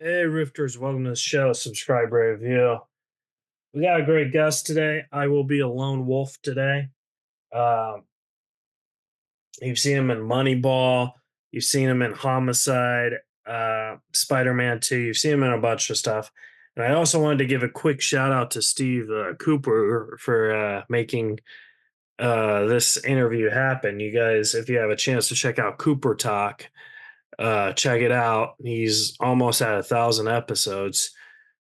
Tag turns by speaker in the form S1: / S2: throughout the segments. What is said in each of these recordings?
S1: Hey, Rifters, welcome to the show. Subscribe, rate, review. We got a great guest today. I will be a lone wolf today. Um, you've seen him in Moneyball, you've seen him in Homicide, Spider-Man 2, you've seen him in a bunch of stuff. And I also wanted to give a quick shout out to Steve Cooper for making this interview happen. You guys, if you have a chance to check out Cooper Talk, check it out. He's almost at 1,000 episodes.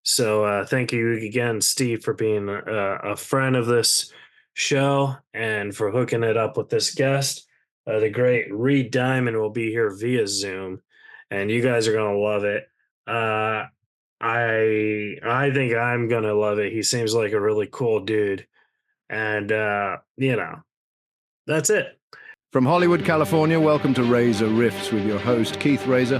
S1: So thank you again, Steve, for being a friend of this show and for hooking it up with this guest. The great Reed Diamond will be here via Zoom, and you guys are gonna love it. I think I'm gonna love it. He seems like a really cool dude, and that's it.
S2: From Hollywood, California, welcome to Reza Riffs with your host, Keith Reza.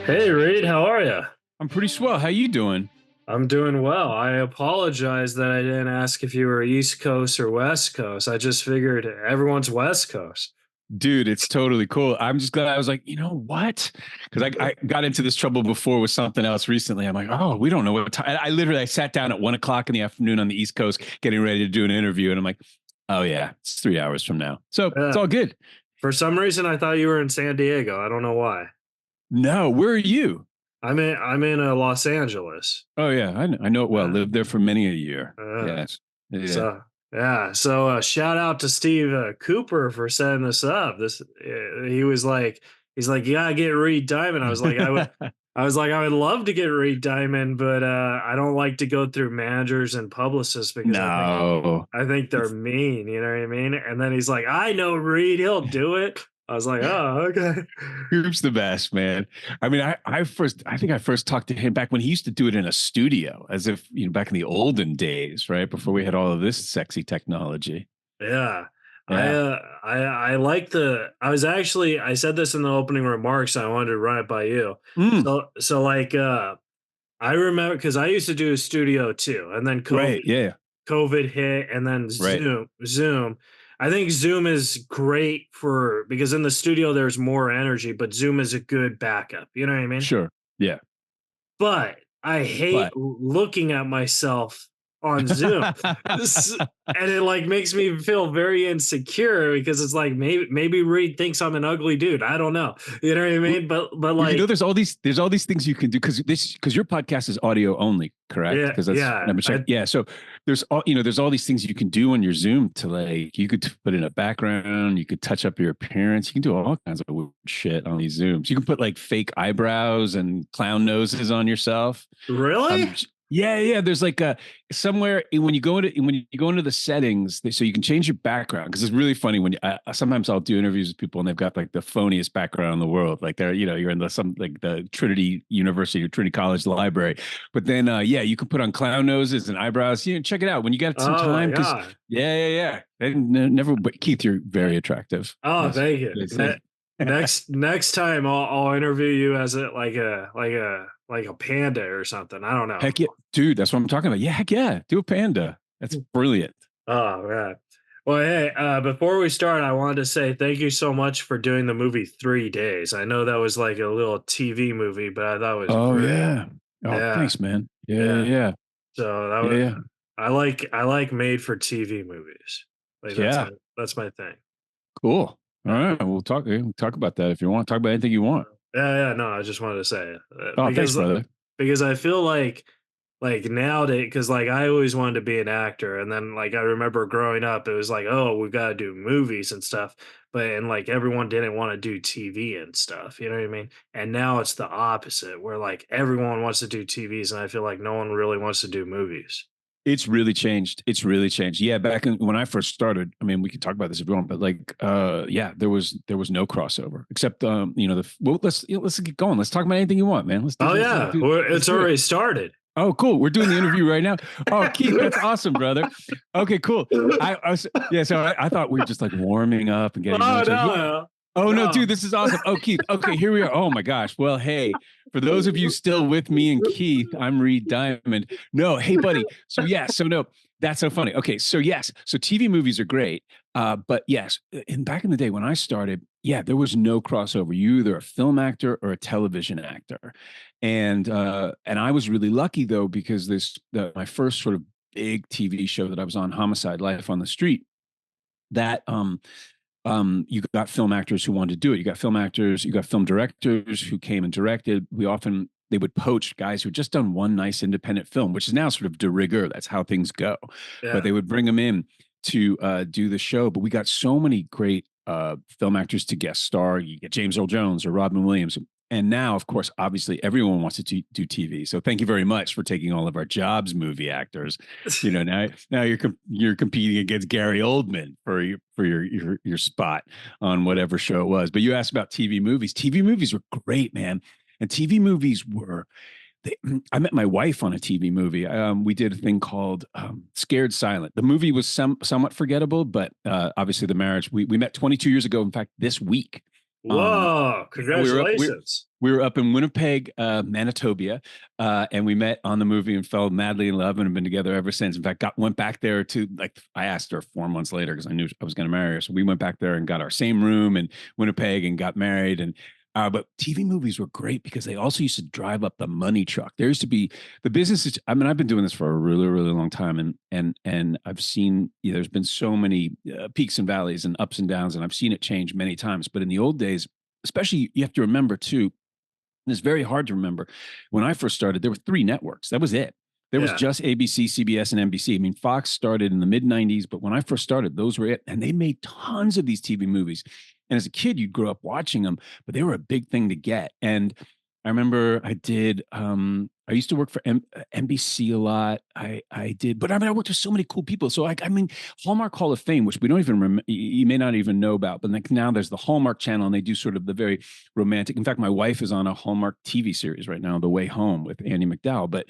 S1: Hey, Reed, how are you?
S3: I'm pretty swell. How you doing?
S1: I'm doing well. I apologize that I didn't ask if you were East Coast or West Coast. I just figured everyone's West Coast.
S3: Dude, it's totally cool. I'm just glad I was like, you know what? Because I got into this trouble before with something else recently. I'm like, oh, we don't know what time. I sat down at 1 o'clock in the afternoon on the East Coast getting ready to do an interview. And I'm like, oh, yeah, it's 3 hours from now. So it's all good.
S1: For some reason, I thought you were in San Diego. I don't know why.
S3: No, where are you?
S1: I'm in Los Angeles.
S3: Oh, yeah, I know it well. Lived there for many a year. Yes.
S1: Yeah. So shout out to Steve Cooper for setting this up. He's like, you gotta get Reed Diamond. I was like, I would love to get Reed Diamond, but I don't like to go through managers and publicists because I think they're mean. You know what I mean? And then he's like, I know Reed, he'll do it. I was like, oh, okay.
S3: Coop's the best, man. I mean, I think I first talked to him back when he used to do it in a studio, as if, back in the olden days, right? Before we had all of this sexy technology.
S1: Yeah. I like I said this in the opening remarks. I wanted to run it by you. So like, I remember because I used to do a studio too, and then COVID hit, and then Zoom. I think Zoom is great because in the studio there's more energy, but Zoom is a good backup. You know what I mean?
S3: Sure. Yeah.
S1: But I hate looking at myself on Zoom. And it like makes me feel very insecure because it's like maybe Reed thinks I'm an ugly dude. I don't know. You know what I mean? But like
S3: there's all these things you can do because your podcast is audio only, correct? So there's all these things you can do on your Zoom to like you could put in a background, you could touch up your appearance, you can do all kinds of weird shit on these Zooms. You can put like fake eyebrows and clown noses on yourself.
S1: Really?
S3: Yeah. There's like somewhere when you go into the settings, so you can change your background because it's really funny when sometimes I'll do interviews with people and they've got like the phoniest background in the world, like they're you're in the Trinity University or Trinity College library, but then you can put on clown noses and eyebrows. Check it out when you got some time. Yeah. Never, but Keith, you're very attractive.
S1: Oh, thank you. Next time I'll interview you as like a panda or something. I don't know.
S3: Heck yeah, dude. That's what I'm talking about. Yeah, heck yeah. Do a panda. That's brilliant.
S1: Oh, man. Well, hey, before we start, I wanted to say thank you so much for doing the movie 3 Days. I know that was like a little TV movie, but I thought it was great.
S3: Yeah. Oh, yeah. Thanks, man. Yeah.
S1: So that was, I like made for TV movies. Like that's my thing.
S3: Cool. All right. We'll talk about that if you want. Talk about anything you want.
S1: Yeah. No, I just wanted to say it.
S3: Thanks, brother.
S1: Because I feel like nowadays, because like I always wanted to be an actor, and then like I remember growing up, it was like, oh, we got to do movies and stuff, and like everyone didn't want to do TV and stuff. You know what I mean? And now it's the opposite, where like everyone wants to do TVs, and I feel like no one really wants to do movies. It's
S3: really changed. Yeah, back when I first started, I mean, we can talk about this if you want, but like, there was no crossover except, let's get going. Let's talk about anything you want, man.
S1: It's already started.
S3: Oh, cool. We're doing the interview right now. Oh, Keith, that's awesome, brother. Okay, cool. So I thought we were just like warming up and getting.
S1: No.
S3: Oh no, dude, this is awesome. Oh, Keith. Okay, here we are. Oh my gosh. Well, hey, For those of you still with me and Keith, I'm Reed Diamond. No, hey, buddy. So, yeah. So, no, that's so funny. Okay. So, yes. So, TV movies are great. But yes, back in the day when I started, yeah, there was no crossover. You either a film actor or a television actor. And I was really lucky, though, because my first sort of big TV show that I was on, Homicide, Life on the Street, that you got film actors who wanted to do it. You got film actors, you got film directors who came and directed. They would poach guys who had just done one nice independent film, which is now sort of de rigueur. That's how things go.
S1: Yeah.
S3: But they would bring them in to do the show. But we got so many great film actors to guest star. You get James Earl Jones or Robin Williams. And now, of course, obviously everyone wants to do TV. So thank you very much for taking all of our jobs, movie actors. You know, now you're competing against Gary Oldman for your spot on whatever show it was. But you asked about TV movies. TV movies were great, man. And TV movies I met my wife on a TV movie. We did a thing called Scared Silent. The movie was somewhat forgettable, but obviously the marriage, we met 22 years ago. In fact, this week.
S1: Whoa, congratulations.
S3: We were up in Winnipeg, Manitoba, and we met on the movie and fell madly in love and have been together ever since. In fact, went back there to, like, I asked her 4 months later because I knew I was going to marry her. So we went back there and got our same room in Winnipeg and got married. And but TV movies were great because they also used to drive up the money truck. There used to be the businesses. I mean, I've been doing this for a really, really long time, and I've seen, there's been so many peaks and valleys and ups and downs, and I've seen it change many times. But in the old days, especially, you have to remember too, and it's very hard to remember. When I first started, there were 3 networks. That was it. There was just ABC, CBS, and NBC. I mean, Fox started in the mid 90s, but when I first started, those were it. And they made tons of these TV movies. And as a kid, you'd grow up watching them, but they were a big thing to get. And I remember I used to work for NBC a lot. I did, but I mean, I worked with so many cool people. So I mean, Hallmark Hall of Fame, which we don't even remember, you may not even know about, but like now there's the Hallmark Channel and they do sort of the very romantic. In fact, my wife is on a Hallmark TV series right now, The Way Home with Andy McDowell, but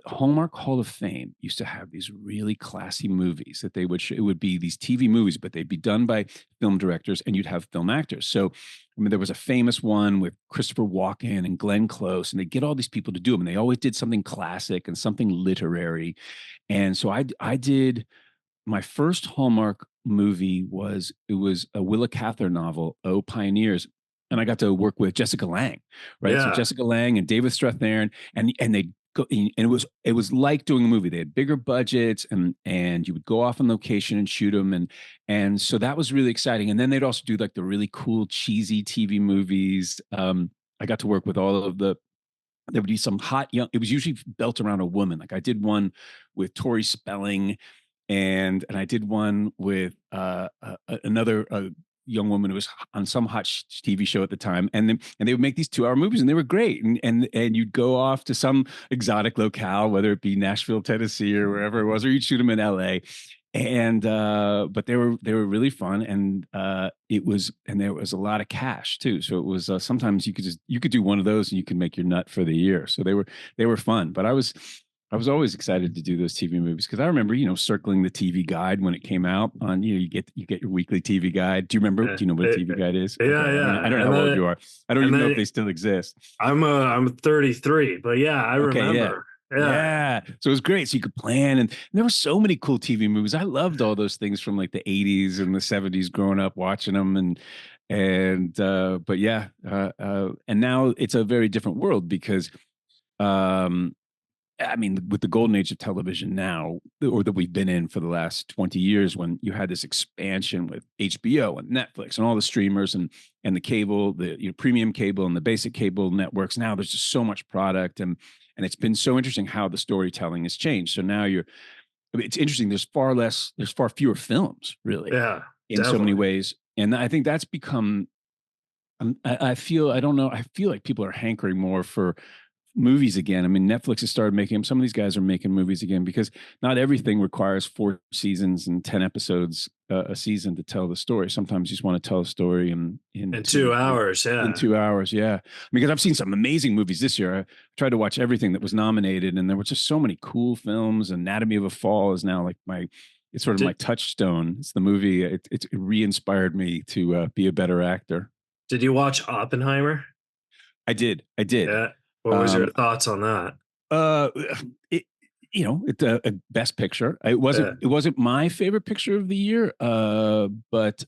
S3: Hallmark Hall of Fame used to have these really classy movies that they would show. It would be these TV movies, but they'd be done by film directors and you'd have film actors. So, I mean, there was a famous one with Christopher Walken and Glenn Close, and they get all these people to do them. And they always did something classic and something literary. And so I did my first Hallmark movie was a Willa Cather novel, Oh Pioneers. And I got to work with Jessica Lange, right?
S1: Yeah.
S3: So Jessica Lange and David Strathairn, and they go, and it was like doing a movie. They had bigger budgets, and you would go off on location and shoot them, and so that was really exciting. And then they'd also do like the really cool cheesy TV movies. I got to work with all of there would be some hot young. It was usually built around a woman. Like I did one with Tori Spelling, and I did one with another young woman who was on some hot TV show at the time, and they would make these 2-hour movies, and they were great. And you'd go off to some exotic locale, whether it be Nashville, Tennessee, or wherever it was, or you'd shoot them in LA. And but they were really fun, and there was a lot of cash too. So it was sometimes you could do one of those and you could make your nut for the year. So they were fun. But I was always excited to do those TV movies because I remember, circling the TV Guide when it came out on, you get your weekly TV Guide. Do you remember? Do you know what a TV Guide is?
S1: Yeah,
S3: okay.
S1: yeah.
S3: I don't know how old you are. I don't even know if they still exist.
S1: I'm 33, but yeah, I remember.
S3: Yeah. So it was great. So you could plan, and there were so many cool TV movies. I loved all those things from like the 80s and the 70s growing up watching them. But yeah. And now it's a very different world because, I mean, with the golden age of television now, or that we've been in for the last 20 years, when you had this expansion with HBO and Netflix and all the streamers and the cable, the premium cable and the basic cable networks. Now there's just so much product, and it's been so interesting how the storytelling has changed. So now it's interesting. There's far fewer films, really.
S1: Yeah,
S3: in so many ways, and I think that's become. I feel like people are hankering more for movies again. I mean, Netflix has started making them. Some of these guys are making movies again because not everything requires 4 seasons and 10 episodes a season to tell the story. Sometimes you just want to tell a story in
S1: 2 hours. Yeah.
S3: In 2 hours. Yeah. Because I've seen some amazing movies this year. I tried to watch everything that was nominated, and there were just so many cool films. Anatomy of a Fall is now like it's sort of my touchstone. It's the movie. It re-inspired me to be a better actor.
S1: Did you watch Oppenheimer?
S3: I did. I did.
S1: Yeah. What was your
S3: Um,
S1: thoughts on that?
S3: uh, it, it's a best picture. It
S1: Yeah.
S3: wasn't my favorite picture of the year. But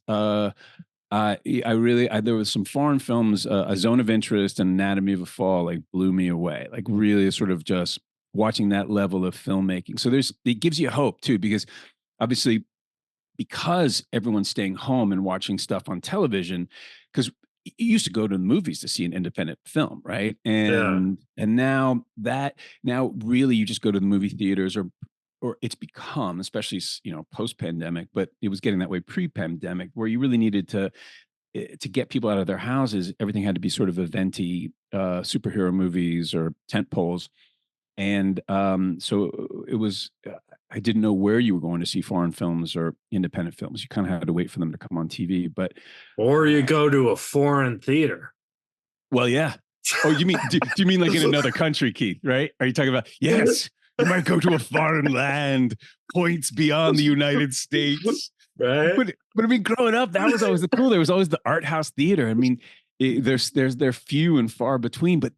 S3: I really, there was some foreign films, A Zone of Interest and Anatomy of a Fall, like blew me away. Like really, sort of just watching that level of filmmaking. So it gives you hope too, because obviously, because everyone's staying home and watching stuff on television, because you used to go to the movies to see an independent film, right?
S1: Yeah.
S3: And now really you just go to the movie theaters, or it's become, especially post pandemic, but it was getting that way pre pandemic, where you really needed to get people out of their houses. Everything had to be sort of eventy, superhero movies or tent poles. And so it was, I didn't know where you were going to see foreign films or independent films. You kind of had to wait for them to come on TV. But,
S1: Or you
S3: uh,
S1: go to a foreign theater.
S3: well, yeah. Oh, do you mean like in another country, Keith, right? Are you talking about, yes, you might go to a foreign land, points beyond the United States.
S1: Right?
S3: But I mean, growing up, that was always the cool. There was always the art house theater. I mean, they're few and far between, but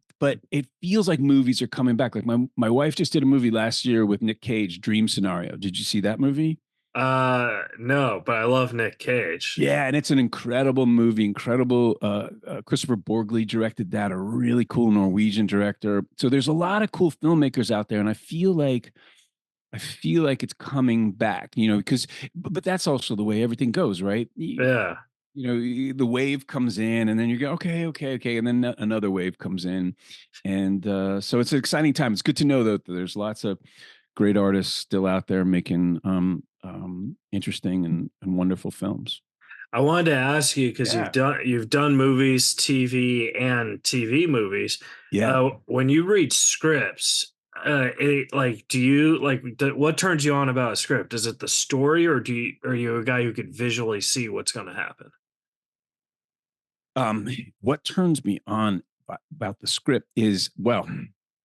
S3: it feels like movies are coming back. Like my wife just did a movie last year with Nick Cage, Dream Scenario. Did you see that movie?
S1: No, but I love Nick Cage.
S3: Yeah, and it's an incredible movie. Incredible. Christopher Borgli directed that. A really cool Norwegian director. So there's a lot of cool filmmakers out there, and I feel like it's coming back, because, but that's also the way everything goes, right?
S1: Yeah.
S3: The wave comes in, and then you go, okay, okay, okay, and then another wave comes in, and so it's an exciting time. It's good to know though that there's lots of great artists still out there making interesting and wonderful films.
S1: I wanted to ask you because
S3: Yeah,
S1: you've done movies, TV movies.
S3: yeah.
S1: When you read scripts, do you what turns you on about a script? Is it the story, or are you a guy who could visually see what's going to happen?
S3: What turns me on about the script is, well,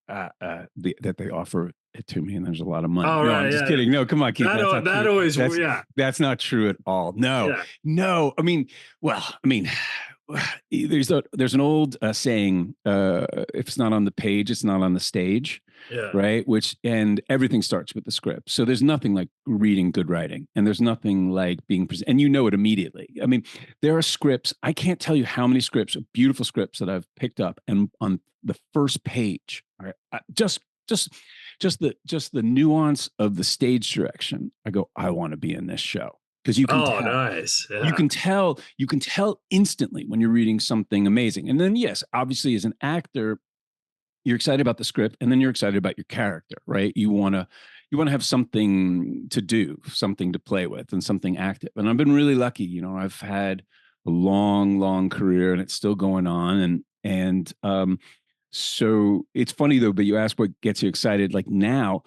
S3: that they offer it to me, and there's a lot of money.
S1: Oh,
S3: No,
S1: right,
S3: I'm just
S1: yeah.
S3: kidding. No, come on, Keith. That's not
S1: That
S3: true.
S1: always,
S3: That's
S1: yeah,
S3: that's not true at all. No,
S1: yeah,
S3: no. I mean, well, I mean, there's an old saying: if it's not on the page, it's not on the stage,
S1: yeah.
S3: right? And everything starts with the script. So there's nothing like reading good writing, and there's nothing like being present, and you know it immediately. I mean, there are scripts. I can't tell you how many scripts, beautiful scripts that I've picked up, and on the first page, all right, just the nuance of the stage direction, I go, I want to be in this show, because you can
S1: Oh,
S3: tell.
S1: nice.
S3: You
S1: Yeah.
S3: can tell, you can tell instantly when you're reading something amazing. And then, yes, obviously, as an actor, you're excited about the script, and then you're excited about your character, right? You want to have something to do, something to play with, and something active. And I've been really lucky. I've had a long, long career, and it's still going on. And so it's funny though, but you ask what gets you excited. Like now,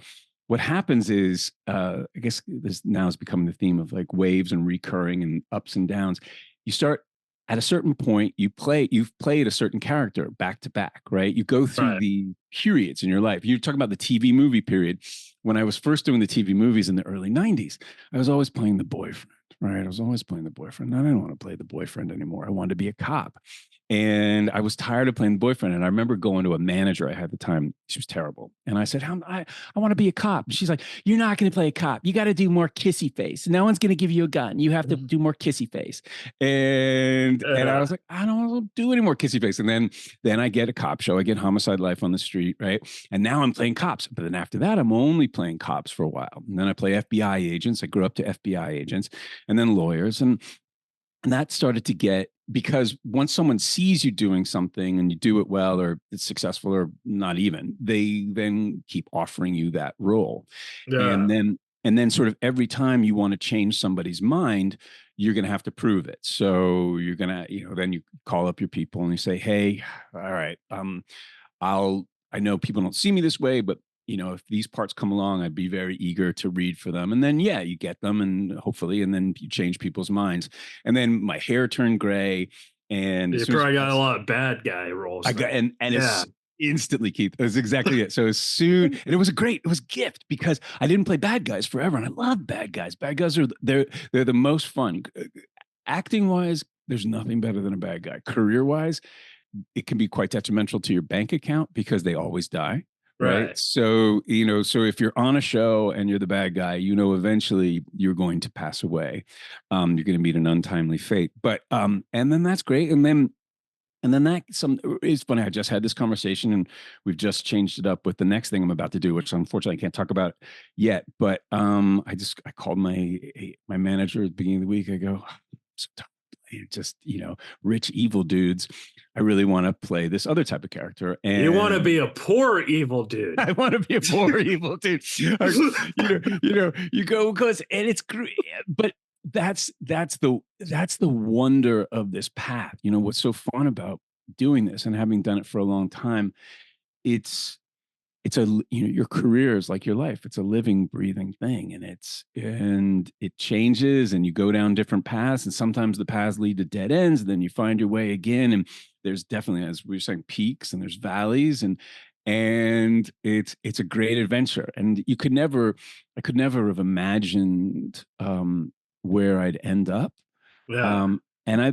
S3: what happens is, I guess this now has become the theme of like waves and recurring and ups and downs. You start at a certain point, you've played a certain character back to back, right? You go through
S1: Right.
S3: the periods in your life. You're talking about the TV movie period. When I was first doing the TV movies in the early 90s, I was always playing the boyfriend, right? I was always playing the boyfriend. I didn't want to play the boyfriend anymore. I wanted to be a cop. And I was tired of playing the boyfriend. And I remember going to a manager I had at the time. She was terrible. And I said, I want to be a cop. She's like, you're not going to play a cop. You got to do more kissy face. No one's going to give you a gun. You have to do more kissy face. And I was like, I don't want to do any more kissy face. And then I get a cop show. I get Homicide: Life on the Street, right? And now I'm playing cops. But then after that, I'm only playing cops for a while. And then I play FBI agents. I grew up to FBI agents, and then lawyers. And that started to get, because once someone sees you doing something and you do it well, or it's successful or not even, they then keep offering you that role.
S1: Yeah.
S3: And then sort of every time you want to change somebody's mind, you're going to have to prove it. So you're going to, then you call up your people and you say, hey, all right, I know people don't see me this way, but if these parts come along, I'd be very eager to read for them. And then, yeah, you get them, and hopefully, and then you change people's minds. And then my hair turned gray, and as
S1: You
S3: soon as
S1: probably got a lot of bad guy roles.
S3: I got, and
S1: Yeah.
S3: it's instantly, Keith, that's exactly it. So as soon, and it was a gift, because I didn't play bad guys forever, and I love bad guys. Bad guys they're the most fun. Acting wise, there's nothing better than a bad guy. Career wise, it can be quite detrimental to your bank account because they always die. Right.
S1: Right.
S3: So, so if you're on a show and you're the bad guy, eventually you're going to pass away. You're going to meet an untimely fate. But, and then that's great. And then it's funny. I just had this conversation and we've just changed it up with the next thing I'm about to do, which unfortunately I can't talk about yet. But I called my manager at the beginning of the week. I go, so just rich evil dudes. I really want to play this other type of character. And
S1: you want to be a poor evil dude.
S3: I want to be a poor evil dude. You go because and it's great, but that's the wonder of this path. What's so fun about doing this and having done it for a long time, it's your career is like your life. It's a living, breathing thing, and it changes, and you go down different paths, and sometimes the paths lead to dead ends, and then you find your way again. And there's definitely, as we were saying, peaks and there's valleys, and it's a great adventure. And I could never have imagined where I'd end up.
S1: Yeah.
S3: And I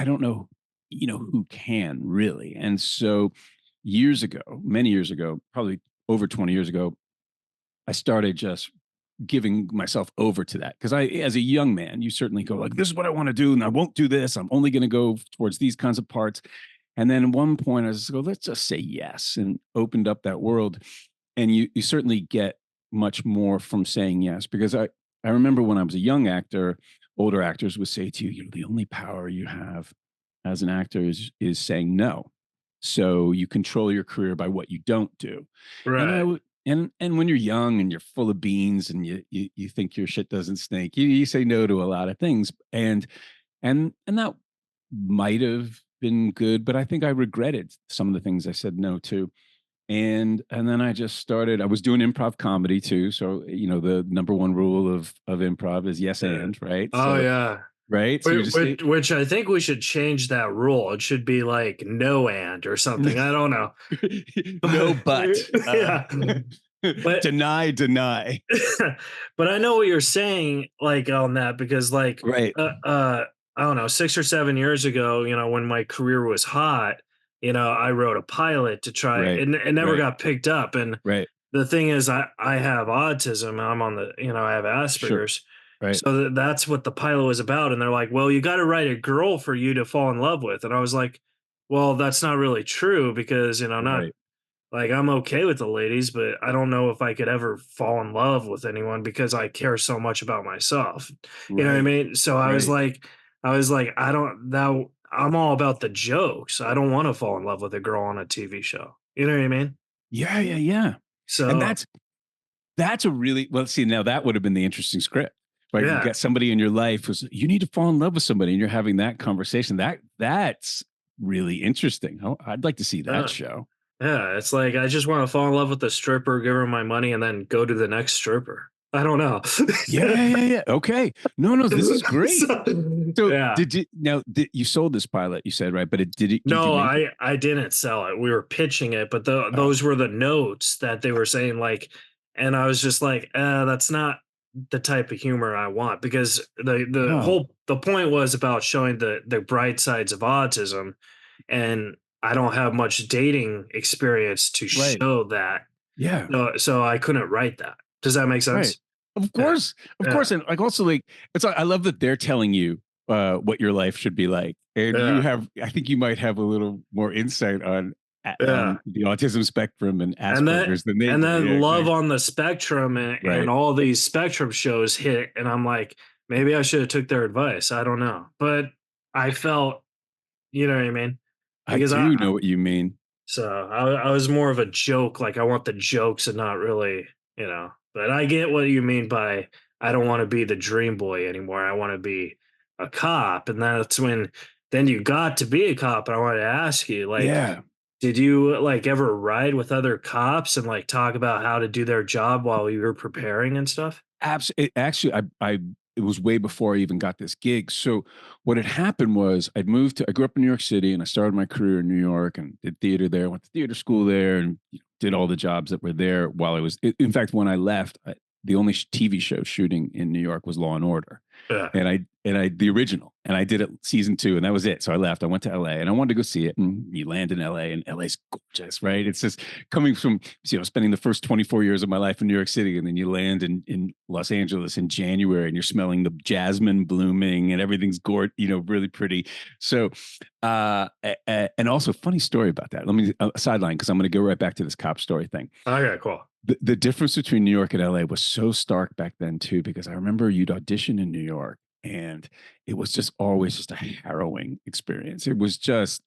S3: don't know, who can really. And so many years ago, probably over 20 years ago, I started just giving myself over to that. Because as a young man, you certainly go like, this is what I want to do, and I won't do this. I'm only going to go towards these kinds of parts. And then at one point I was just let's just say yes, and opened up that world. And you certainly get much more from saying yes, because I remember when I was a young actor, older actors would say to you, the only power you have as an actor is saying no. So you control your career by what you don't do.
S1: Right.
S3: And when you're young and you're full of beans and you think your shit doesn't stink, you say no to a lot of things. And that might have been good, but I think I regretted some of the things I said no to. And then I just started, I was doing improv comedy too. So, the number one rule of improv is yes and, right?
S1: Oh,
S3: So,
S1: yeah.
S3: right. So
S1: Which I think we should change that rule. It should be like no and or something. I don't know.
S3: No, but
S1: yeah. But
S3: deny.
S1: but I know what you're saying, like on that, because like
S3: Right.
S1: I don't know, 6 or 7 years ago, when my career was hot, I wrote a pilot to try
S3: Right.
S1: and it never
S3: Right.
S1: got picked up. And
S3: Right.
S1: the thing is, I have autism. I'm on the, I have
S3: Sure.
S1: Asperger's.
S3: Right.
S1: So that's what the pilot was about. And they're like, well, you got to write a girl for you to fall in love with. And I was like, well, that's not really true because, not
S3: Right.
S1: like I'm okay with the ladies, but I don't know if I could ever fall in love with anyone because I care so much about myself. You know what I
S3: Right.
S1: mean? So I was like, I don't that I'm all about the jokes. I don't want to fall in love with a girl on a TV show. You know what I mean?
S3: Yeah. Yeah. Yeah. And
S1: So
S3: that's a really, well, see, now that would have been the interesting script, right? You
S1: yeah.
S3: got somebody in your life you need to fall in love with somebody and you're having that conversation. That's really interesting. I'd like to see that show.
S1: Yeah, it's like I just want to fall in love with the stripper, give her my money, and then go to the next stripper. I don't know.
S3: Yeah. Okay. No, this is great. So
S1: yeah.
S3: you sold this pilot, you said, right? But did you
S1: No,
S3: make it?
S1: I didn't sell it. We were pitching it, but
S3: Oh,
S1: those were the notes that they were saying, like, and I was just like, that's not the type of humor I want because
S3: oh,
S1: the point was about showing the bright sides of autism, and I don't have much dating experience to
S3: right.
S1: show that.
S3: Yeah.
S1: So I couldn't write that. Does that make
S3: Right.
S1: sense?
S3: Of
S1: Yeah.
S3: course. Of
S1: Yeah.
S3: course. And like also like I love that they're telling you what your life should be like. And
S1: Yeah.
S3: I think you might have a little more insight on
S1: Yeah.
S3: the autism spectrum and
S1: And then
S3: Asperger's than they
S1: and
S3: do.
S1: then
S3: Yeah,
S1: Love
S3: right.
S1: on the Spectrum and
S3: Right.
S1: all these Spectrum shows hit, and I'm like, maybe I should have took their advice. I don't know. But I felt, you know what I mean?
S3: I
S1: Because
S3: do know what you mean.
S1: I was more of a joke, like I want the jokes and not really, but I get what you mean by I don't want to be the dream boy anymore. I want to be a cop. And that's when then you got to be a cop. And I wanted to ask you, like,
S3: Yeah.
S1: did you like ever ride with other cops and like talk about how to do their job while you were preparing and stuff?
S3: Actually, it was way before I even got this gig. So what had happened was I grew up in New York City and I started my career in New York and did theater there, went to theater school there and did all the jobs that were there while I was, in fact, when I left, the only TV show shooting in New York was Law and Order.
S1: Yeah.
S3: And I the original, and I did it season 2, and that was it. So I left. I went to LA, and I wanted to go see it. And you land in LA, and LA's gorgeous, right? It's just coming from spending the first 24 years of my life in New York City, and then you land in Los Angeles in January, and you're smelling the jasmine blooming, and everything's gorgeous, really pretty. So, and also funny story about that. Let me sideline because I'm going to go right back to this cop story thing.
S1: Okay, cool.
S3: The difference between New York and LA was so stark back then too, because I remember you'd audition in New York, and it was just always just a harrowing experience. It was just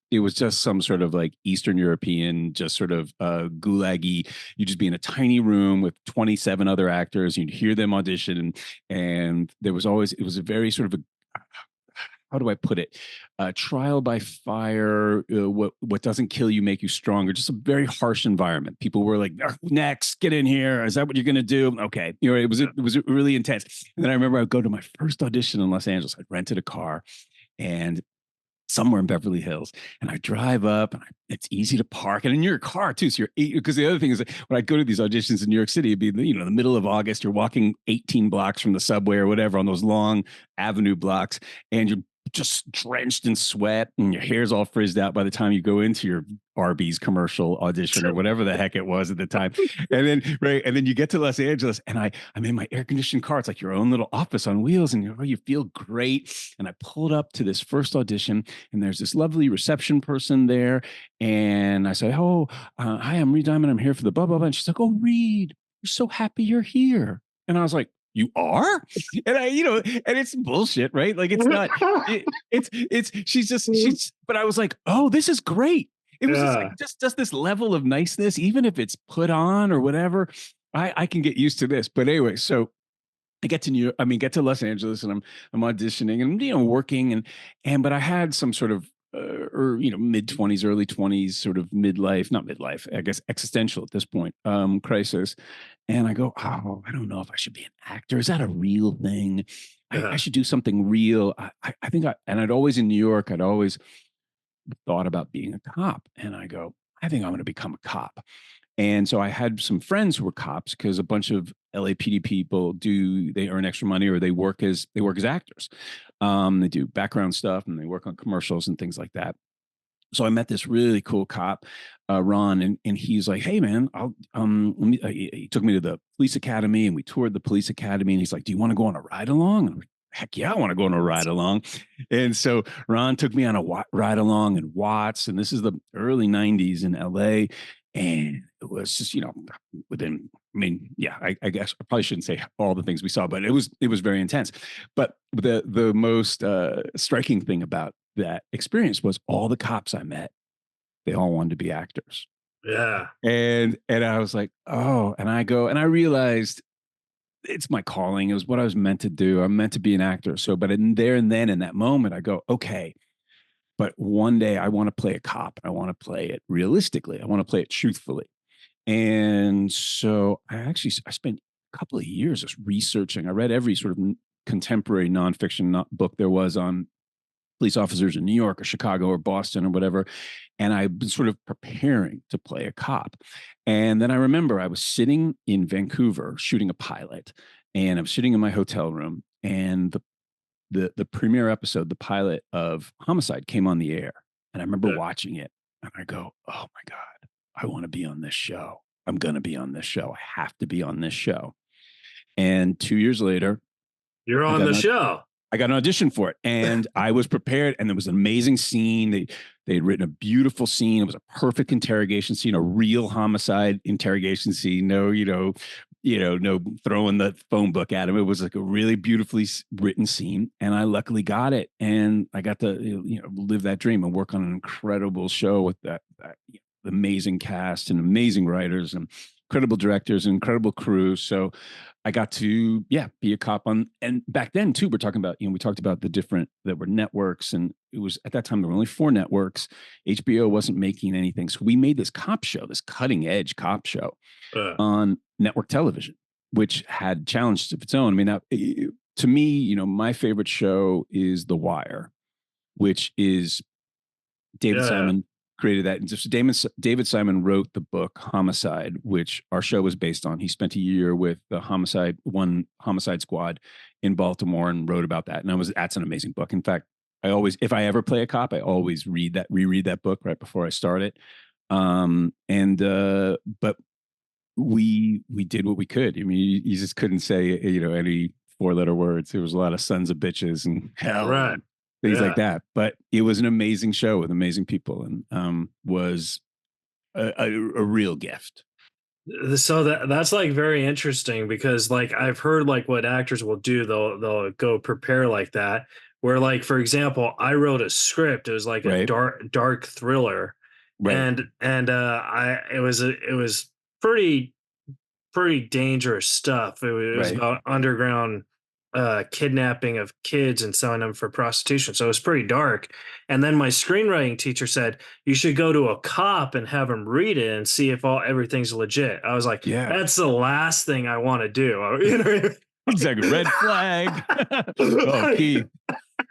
S3: some sort of like Eastern European, just sort of gulaggy. You'd just be in a tiny room with 27 other actors. You'd hear them audition, and it was a very sort of a, how do I put it? Trial by fire. What doesn't kill you make you stronger. Just a very harsh environment. People were like, "Next, get in here. Is that what you're going to do?" Okay, it was really intense. And then I remember I'd go to my first audition in Los Angeles. I'd rented a car, and somewhere in Beverly Hills, and I drive up, and it's easy to park, and in your car too. So because the other thing is that when I go to these auditions in New York City, it'd be the middle of August. You're walking 18 blocks from the subway or whatever on those long avenue blocks, and you're just drenched in sweat, and your hair's all frizzed out by the time you go into your Arby's commercial audition or whatever the heck it was at the time. And then you get to Los Angeles, and I'm in my air-conditioned car. It's like your own little office on wheels, and you feel great. And I pulled up to this first audition, and there's this lovely reception person there. And I said, hi, I'm Reed Diamond. I'm here for the blah, blah, blah. And she's like, oh, Reed, we're so happy you're here. And I was like, you are? And and it's bullshit, right? Like it's not, but I was like, oh, this is great. It was just this level of niceness, even if it's put on or whatever, I can get used to this. But anyway, so I get to Los Angeles, and I'm auditioning, and working, but I had some sort of mid-20s, early 20s, sort of not midlife, I guess existential at this point, crisis. And I go, oh, I don't know if I should be an actor. Is that a real thing? I should do something real. I think I'd always in New York, I'd always thought about being a cop. And I go, I think I'm going to become a cop. And so I had some friends who were cops, because a bunch of LAPD people they earn extra money, or they work as actors. They do background stuff, and they work on commercials and things like that. So I met this really cool cop, Ron, and he's like, "Hey, man, he took me to the police academy, and we toured the police academy. And he's like, do you want to go on a ride along?" And I'm like, heck yeah, I want to go on a ride along. And so Ron took me on a ride along in Watts, and this is the early 90s in LA. And it was just, I guess I probably shouldn't say all the things we saw, but it was very intense. But the most striking thing about that experience was all the cops I met, they all wanted to be actors.
S1: Yeah.
S3: And I was like, oh, and I realized it's my calling. It was what I was meant to do. I'm meant to be an actor. So, but in that moment, I go, okay, but one day I want to play a cop. I want to play it realistically. I want to play it truthfully. And so I spent a couple of years just researching. I read every sort of contemporary nonfiction book there was on police officers in New York or Chicago or Boston or whatever. And I've been sort of preparing to play a cop. And then I remember I was sitting in Vancouver shooting a pilot, and I'm sitting in my hotel room, and the premiere episode, the pilot of Homicide, came on the air. And I remember watching it, and I go, oh my God, I want to be on this show. I'm going to be on this show. I have to be on this show. And 2 years later,
S1: you're on the show.
S3: I got an audition for it, and I was prepared, and there was an amazing scene. They had written a beautiful scene. It was a perfect interrogation scene, a real homicide interrogation scene. No, no throwing the phone book at him. It was like a really beautifully written scene, and I luckily got it, and I got to live that dream and work on an incredible show with that amazing cast and amazing writers and incredible directors and incredible crew. So I got to, be a cop on. And back then too, we talked about there were networks, and it was at that time, there were only 4 networks. HBO wasn't making anything. So we made this cop show, this cutting edge cop show on network television, which had challenges of its own. I mean, now, to me, my favorite show is The Wire, which is David Simon created that. And just David Simon wrote the book Homicide, which our show was based on. He spent a year with the Homicide Squad in Baltimore and wrote about that. And that's an amazing book. In fact, if I ever play a cop, I always reread that book right before I start it. But we did what we could. I mean, you just couldn't say, any 4-letter words. There was a lot of sons of bitches and hell.
S1: Right.
S3: And things like that. But it was an amazing show with amazing people, and was a real gift.
S1: So that's like very interesting, because like I've heard like what actors will do, they'll go prepare like that, where like for example I wrote a script. It was like a
S3: Right.
S1: dark thriller,
S3: Right.
S1: and it was pretty dangerous stuff. It was
S3: Right.
S1: about underground kidnapping of kids and selling them for prostitution. So it was pretty dark. And then my screenwriting teacher said, you should go to a cop and have him read it and see if everything's legit. I was like,
S3: Yeah.
S1: that's the last thing I want to do. You know?
S3: Exactly. Red flag. Oh, Keith.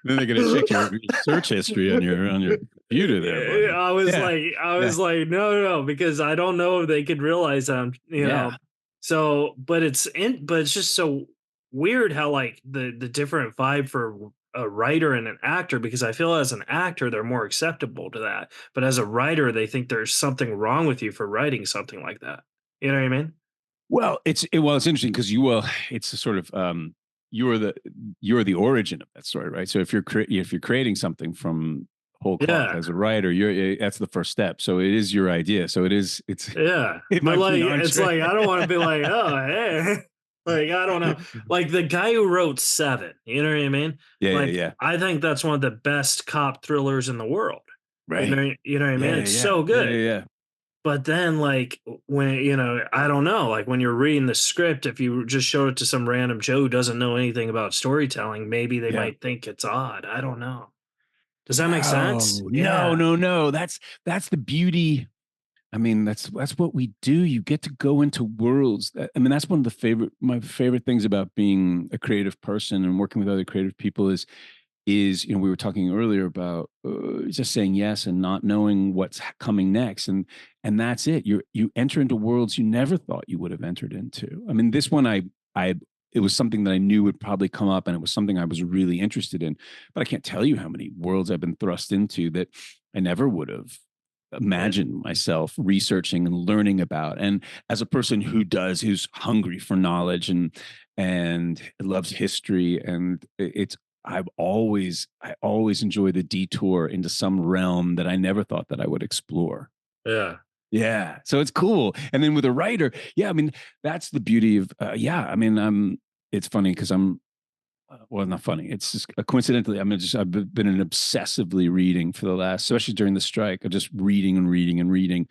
S3: Then they're gonna check your search history on your computer there. Buddy.
S1: I was like, no, because I don't know if they could realize that you know. So, but it's just so weird how like the different vibe for a writer and an actor, because I feel as an actor they're more acceptable to that, but as a writer they think there's something wrong with you for writing something like that. You know what I mean?
S3: Well, it's interesting because it's a sort of you're the origin of that story, right? So if you're creating something from whole cloth as a writer, that's the first step. So it is your idea. So it's
S1: but like it's like I don't want to be like, oh hey. Like, I don't know. Like the guy who wrote Seven, you know what I mean?
S3: Yeah.
S1: I think that's one of the best cop thrillers in the world.
S3: Right.
S1: You know what I mean? It's so good.
S3: Yeah.
S1: But then like when, I don't know, like when you're reading the script, if you just showed it to some random Joe who doesn't know anything about storytelling, maybe they might think it's odd. I don't know. Does that make sense?
S3: No. That's the beauty. I mean, that's what we do. You get to go into worlds. I mean, that's one of my favorite things about being a creative person and working with other creative people is we were talking earlier about just saying yes and not knowing what's coming next, and that's it. You enter into worlds you never thought you would have entered into. I mean, this one it was something that I knew would probably come up, and it was something I was really interested in. But I can't tell you how many worlds I've been thrust into that I never would have imagined myself researching and learning about. And as a person who's hungry for knowledge and loves history, and I always enjoy the detour into some realm that I never thought that I would explore. Yeah. So it's cool. And then with a writer, I mean, that's the beauty of, I mean, it's funny because well, not funny. It's just coincidentally, I've been an obsessively reading for the last, especially during the strike, of just reading and reading and reading.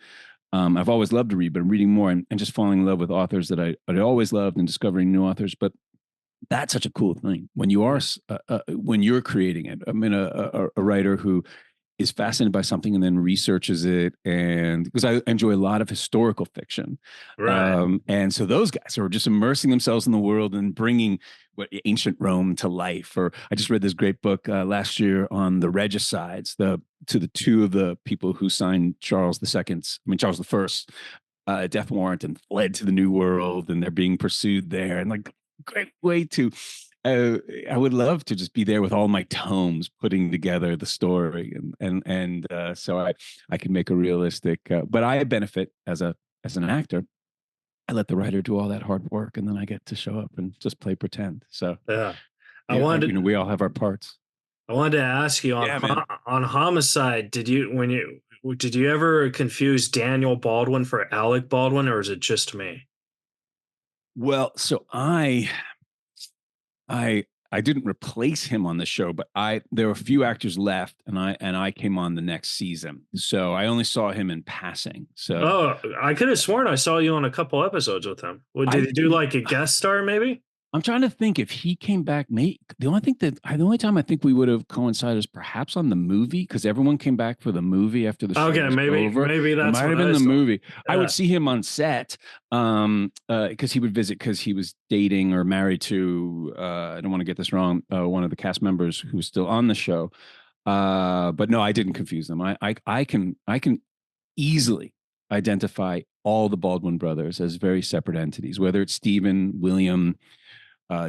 S3: I've always loved to read, but I'm reading more and just falling in love with authors that I always loved and discovering new authors. But that's such a cool thing when you are, when you're creating it. I mean, a writer who is fascinated by something and then researches it, and because I enjoy a lot of historical fiction,
S1: right?
S3: And so those guys are just immersing themselves in the world and bringing ancient Rome to life. Or I just read this great book last year on the regicides, to the two of the people who signed Charles I's death warrant and fled to the New World, and they're being pursued there, and like great way to. I would love to just be there with all my tomes, putting together the story, and so I can make a realistic. But I benefit as an actor. I let the writer do all that hard work, and then I get to show up and just play pretend. So we all have our parts.
S1: I wanted to ask you on Homicide. Did you ever confuse Daniel Baldwin for Alec Baldwin, or is it just me?
S3: Well, so I didn't replace him on the show, but there were a few actors left, and I came on the next season. So I only saw him in passing. So
S1: I could have sworn I saw you on a couple episodes with him. Did he do like a guest star maybe?
S3: I'm trying to think if he came back. The only time I think we would have coincided is perhaps on the movie, because everyone came back for the movie after the show was over.
S1: Maybe that's
S3: might have been the movie. Yeah. I would see him on set because he would visit, because he was dating or married to I don't want to get this wrong, one of the cast members who's still on the show. But no, I didn't confuse them. I can easily identify all the Baldwin brothers as very separate entities, whether it's Stephen, William,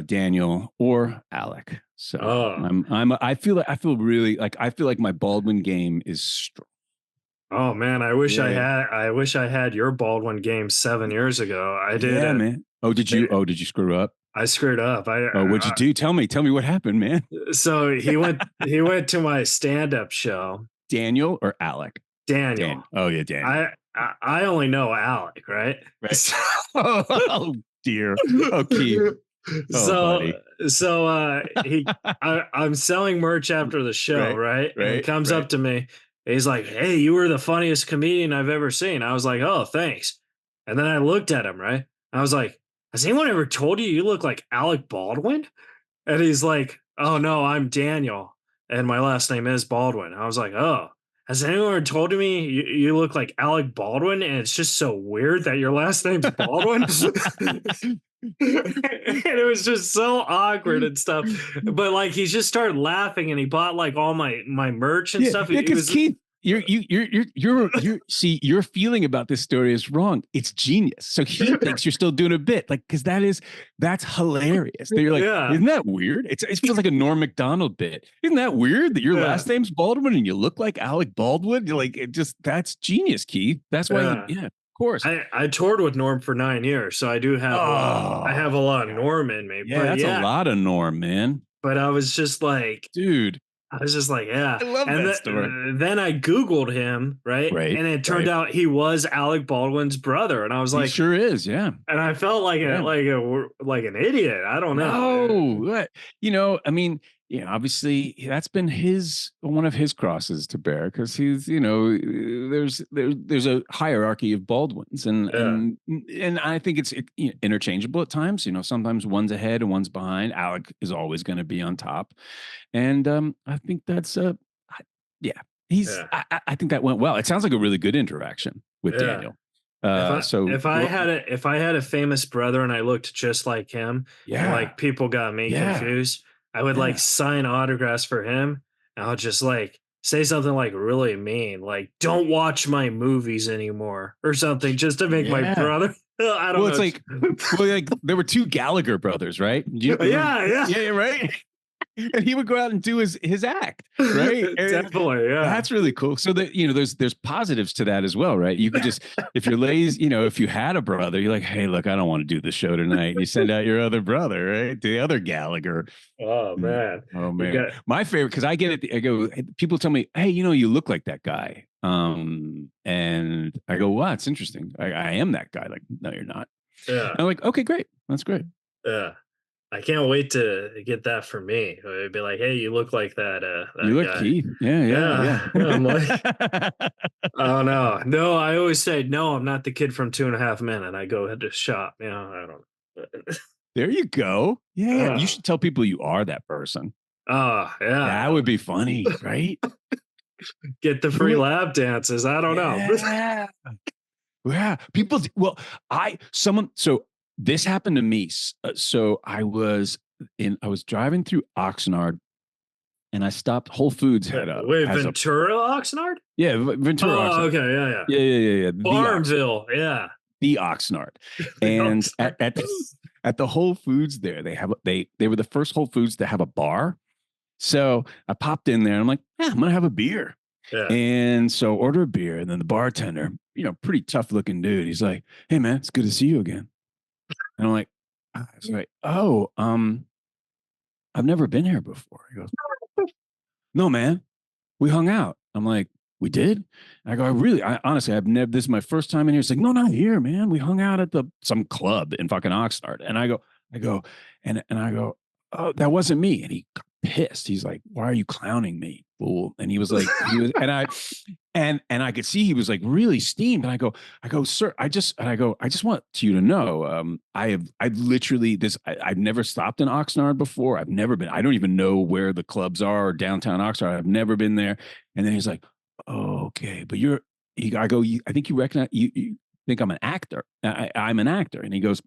S3: Daniel, or Alec. So
S1: Oh,
S3: I feel really like I feel like my Baldwin game is strong.
S1: oh man,
S3: Yeah.
S1: I wish I had your Baldwin game 7 years ago. I did
S3: Yeah,
S1: it.
S3: man. Oh, did you? Oh, did you screw up?
S1: I screwed up.
S3: Oh, what'd you do? Tell me. Tell me what happened, man.
S1: So he went to my stand-up show.
S3: Daniel or Alec?
S1: Daniel.
S3: Dan. Oh yeah, Daniel.
S1: I only know Alec, right?
S3: Right. Oh dear. Oh, Keith. Oh,
S1: So
S3: buddy.
S1: I'm selling merch after the show,
S3: Right.
S1: right? And he
S3: Right.
S1: comes
S3: Right.
S1: up to me. He's like, "Hey, you were the funniest comedian I've ever seen." I was like, "Oh, thanks." And then I looked at him, right? I was like, "Has anyone ever told you look like Alec Baldwin?" And he's like, "Oh no, I'm Daniel, and my last name is Baldwin." I was like, "Oh, has anyone ever told me you look like Alec Baldwin?" And it's just so weird that your last name's Baldwin. And it was just so awkward and stuff. But like he just started laughing and he bought like all my merch and
S3: Yeah,
S1: stuff.
S3: yeah,
S1: He
S3: because
S1: was
S3: Keith, you're see, your feeling about this story is wrong. It's genius. So he thinks you're still doing a bit, like because that's hilarious. That you're like,
S1: yeah.
S3: isn't that weird? It feels like a Norm Macdonald bit. Isn't that weird that your
S1: Yeah.
S3: last name's Baldwin and you look like Alec Baldwin? You're like, it just that's genius, Keith. That's why
S1: Yeah.
S3: yeah, of course.
S1: I toured with Norm for 9 years, so I do have a lot. I have a
S3: Oh,
S1: lot of
S3: God.
S1: Norm in me.
S3: Yeah,
S1: But
S3: that's a
S1: yeah,
S3: lot of Norm, man.
S1: but I was just like,
S3: Dude,
S1: yeah.
S3: I love
S1: And
S3: that story.
S1: then I Googled him, right?
S3: Right,
S1: And it turned
S3: right.
S1: out he was Alec Baldwin's brother. And I was
S3: He
S1: like,
S3: sure is, yeah.
S1: and I felt like
S3: Yeah.
S1: like an idiot. I don't know.
S3: No, what I mean, obviously that's been one of his crosses to bear because he's, there's a hierarchy of Baldwins
S1: Yeah.
S3: and I think it's interchangeable at times. Sometimes one's ahead and one's behind. Alec is always going to be on top, and I think that's yeah, he's
S1: Yeah.
S3: I think that went well. It sounds like a really good interaction with
S1: Yeah.
S3: Daniel. So
S1: If I had a famous brother and I looked just like him and
S3: yeah,
S1: like people got me
S3: yeah,
S1: confused, I would like
S3: yeah.
S1: sign autographs for him and I'll just like say something like really mean, like don't watch my movies anymore or something just to make my
S3: Yeah.
S1: brother. I don't
S3: Well,
S1: know.
S3: it's like, there were two Gallagher brothers, right?
S1: Yeah.
S3: Yeah, right. And he would go out and do his act, right?
S1: Definitely, yeah.
S3: That's really cool. So that there's positives to that as well, right? You could just if you're lazy, if you had a brother, you're like, hey, look, I don't want to do the show tonight. And you send out your other brother, right? The other Gallagher.
S1: Oh man.
S3: Oh
S1: You
S3: man,
S1: got
S3: my favorite because I get it. I go, people tell me, hey, you look like that guy. And I go, wow, it's interesting. I am that guy. Like, no, you're not.
S1: yeah.
S3: And I'm like, okay, great. That's great.
S1: Yeah. I can't wait to get that for me. It'd be like, hey, you look like that
S3: You look
S1: guy.
S3: Keith. Yeah.
S1: Yeah. I'm like, oh no. No, I always say, no, I'm not the kid from 2.5 Men. And I go to shop. I don't know.
S3: There you go. Yeah. You
S1: Uh,
S3: should tell people you are that person.
S1: oh,
S3: That
S1: yeah.
S3: would be funny, right?
S1: Get the free lap dances. I don't know.
S3: Yeah. Yeah. So this happened to me. So I was driving through Oxnard and I stopped. Whole Foods
S1: Wait, Ventura Oxnard?
S3: Yeah, Ventura
S1: Oh,
S3: Oxnard.
S1: okay. Yeah.
S3: Yeah.
S1: Farmville. Yeah.
S3: The Oxnard. And at the Whole Foods there, they were the first Whole Foods to have a bar. So I popped in there and I'm like, yeah, I'm gonna have a beer.
S1: Yeah.
S3: And so order a beer, and then the bartender, pretty tough looking dude. He's like, hey man, it's good to see you again. And I'm like, oh, I've never been here before. He goes, no, man, we hung out. I'm like, we did? And I go, honestly, I've never, this is my first time in here. It's like, no, not here, man. We hung out at some club in fucking Oxnard. And I go, and I go, oh, that wasn't me. And he got pissed. He's like, why are you clowning me, fool? And he was like, and I could see he was like really steamed. And I go, sir, I just want you to know, I've literally I've never stopped in Oxnard before. I've never been. I don't even know where the clubs are or downtown Oxnard. I've never been there. And then he's like, oh, okay, but I think you recognize, you think I'm an actor. I'm an actor. And he goes,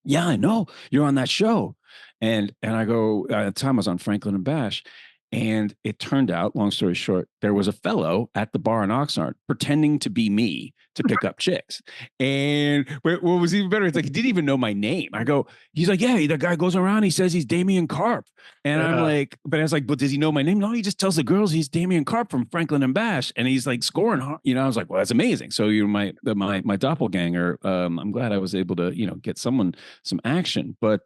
S3: yeah, I know you're on that show. And I go, at the time I was on Franklin and Bash. And it turned out, long story short, there was a fellow at the bar in Oxnard pretending to be me to pick up chicks. And what was even better, it's like he didn't even know my name. I go, he's like, yeah, the guy goes around, he says he's Damien Karp. And I'm like, but I was like, but does he know my name? No, he just tells the girls he's Damien Karp from Franklin and Bash. And he's like scoring, I was like, well, that's amazing. So you're my doppelganger. I'm glad I was able to, get someone some action. But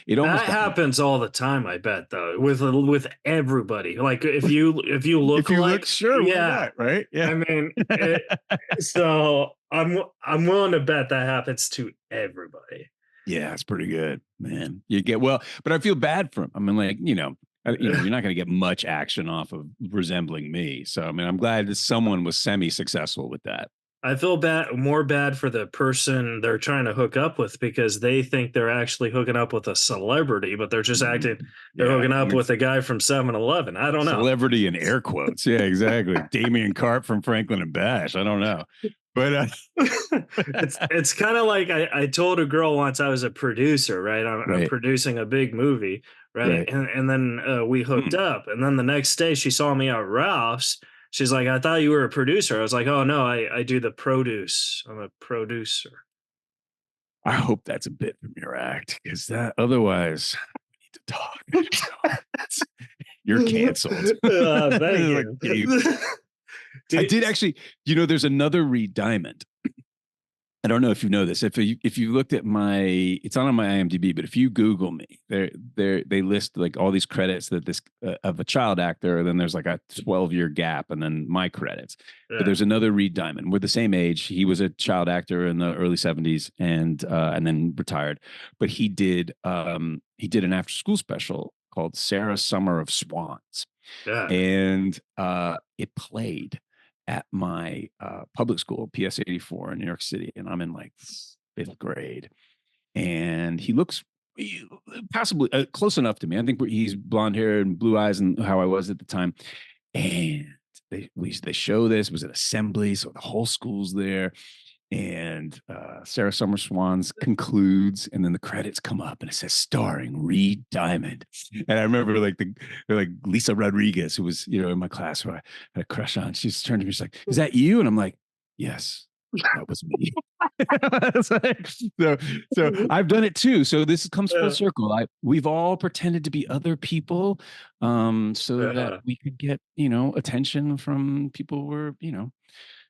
S3: it almost
S1: that happens all the time, I bet, though, with everybody. Like if you look
S3: if you
S1: like,
S3: look, sure,
S1: yeah,
S3: why not, right? Yeah.
S1: I mean, so I'm willing to bet that happens to everybody.
S3: Yeah, it's pretty good, man. You get well, but I feel bad for him. I mean, like, you're not going to get much action off of resembling me. So, I mean, I'm glad that someone was semi-successful with that.
S1: I feel more bad for the person they're trying to hook up with because they think they're actually hooking up with a celebrity, but they're just acting they're hooking up with a guy from 7-Eleven. I don't know.
S3: Celebrity in air quotes. Yeah, exactly. Damien Karp from Franklin and Bash. I don't know. But
S1: it's kind of like I told a girl once I was a producer, right? I'm producing a big movie, right? And then we hooked up, and then the next day she saw me at Ralph's. She's like, I thought you were a producer. I was like, oh no, I do the produce. I'm a producer.
S3: I hope that's a bit from your act, because that otherwise we need to talk. You're canceled.
S1: Thank you.
S3: I did actually, there's another Reed Diamond. I don't know if you know this. If you looked at it's not on my IMDb, but if you Google me, they list like all these credits that this of a child actor, and then there's like a 12-year gap, and then my credits. Yeah. But there's another Reed Diamond. We're the same age. He was a child actor in the early 70s and then retired. But he did an after school special called Sarah Summer of Swans. Yeah. And it played at my public school, PS 84 in New York City. And I'm in like 5th grade. And he looks possibly close enough to me. I think he's blonde hair and blue eyes and how I was at the time. And they show this. It was an assembly. So the whole school's there. And Sarah Summer Swans concludes, and then the credits come up, and it says starring Reed Diamond. And I remember like Lisa Rodriguez, who was in my class, who I had a crush on. She just turned to me, she's like, "Is that you?" And I'm like, "Yes, that was me." so I've done it too. So this comes full circle. We've all pretended to be other people, so that we could get attention from people we're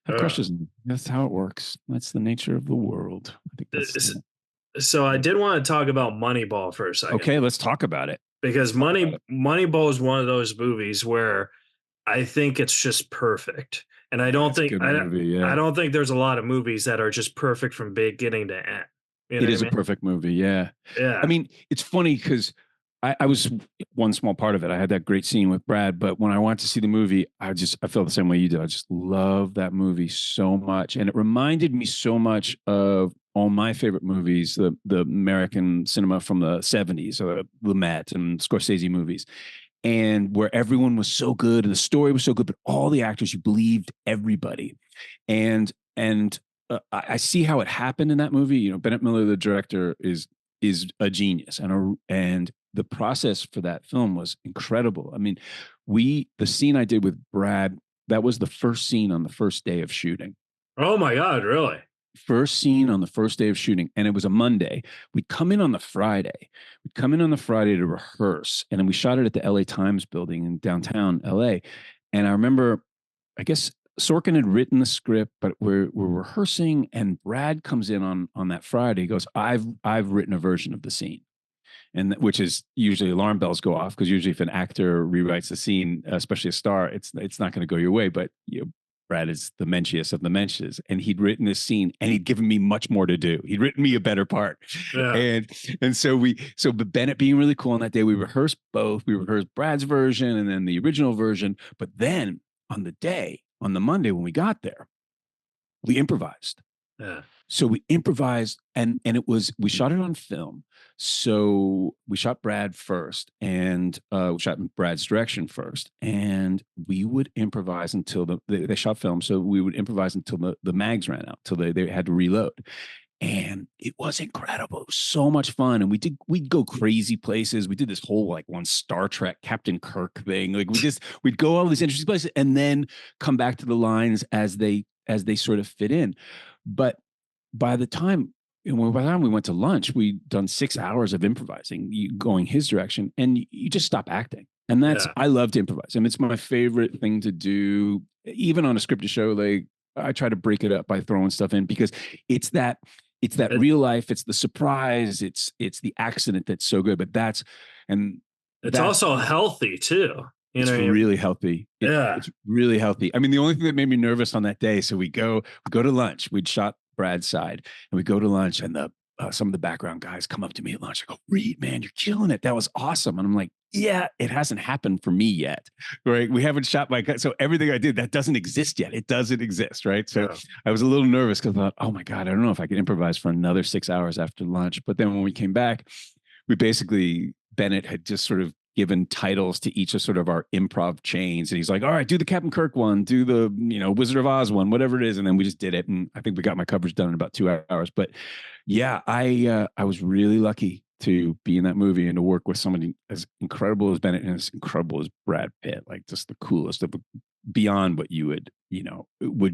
S3: have crushes. That's how it works. That's the nature of the world. I think that's
S1: so I did want to talk about Moneyball for a second.
S3: Okay, let's talk about it.
S1: Because Moneyball is one of those movies where I think it's just perfect. And I don't think I don't think there's a lot of movies that are just perfect from beginning to end.
S3: It is a perfect movie, yeah.
S1: Yeah.
S3: I mean, it's funny because I was one small part of it. I had that great scene with Brad, but when I went to see the movie, I felt the same way you did. I just love that movie so much. And it reminded me so much of all my favorite movies, the American cinema from the 70s, or Lumet and Scorsese movies, and where everyone was so good and the story was so good, but all the actors, you believed everybody. And I see how it happened in that movie. Bennett Miller, the director, is a genius, and the process for that film was incredible. I mean, the scene I did with Brad, that was the first scene on the first day of shooting.
S1: Oh my God, really?
S3: First scene on the first day of shooting. And it was a Monday. We'd come in on the Friday. To rehearse. And then we shot it at the LA Times building in downtown LA. And I remember, I guess Sorkin had written the script, but we're rehearsing, and Brad comes in on that Friday. He goes, I've written a version of the scene. And which is usually alarm bells go off, because usually if an actor rewrites a scene, especially a star, it's not going to go your way. But Brad is the menschiest of the mensches, and he'd written this scene, and he'd given me much more to do. He'd written me a better part, and so but Bennett being really cool on that day, we rehearsed both. We rehearsed Brad's version and then the original version. But then on the Monday when we got there, we improvised.
S1: Yeah.
S3: So we improvised, and we shot it on film. So we shot Brad first, and we shot Brad's direction first, and we would improvise until they shot film. So we would improvise until the mags ran out, till they had to reload. And it was incredible. It was so much fun. And we'd go crazy places. We did this whole like one Star Trek Captain Kirk thing. Like we'd go all these interesting places and then come back to the lines as they sort of fit in. But by the time we went to lunch, we'd done 6 hours of improvising, going his direction, and you just stop acting. And I love to improvise. I mean, it's my favorite thing to do, even on a scripted show. Like I try to break it up by throwing stuff in because it's that real life, it's the surprise, it's the accident that's so good. But
S1: it's also healthy too.
S3: It's really healthy. It's really healthy. I mean, the only thing that made me nervous on that day, so we go to lunch. We'd shot Brad's side, and we go to lunch, and some of the background guys come up to me at lunch. I go, Reed, man, you're killing it. That was awesome. And I'm like, yeah, it hasn't happened for me yet, right? We haven't shot so everything I did, that doesn't exist yet. It doesn't exist, right? So I was a little nervous because I thought, oh my God, I don't know if I can improvise for another 6 hours after lunch. But then when we came back, Bennett had just sort of given titles to each of sort of our improv chains. And he's like, all right, do the Captain Kirk one, do the, Wizard of Oz one, whatever it is. And then we just did it. And I think we got my coverage done in about 2 hours. But yeah, I was really lucky to be in that movie and to work with somebody as incredible as Bennett and as incredible as Brad Pitt, like just the coolest of beyond what you would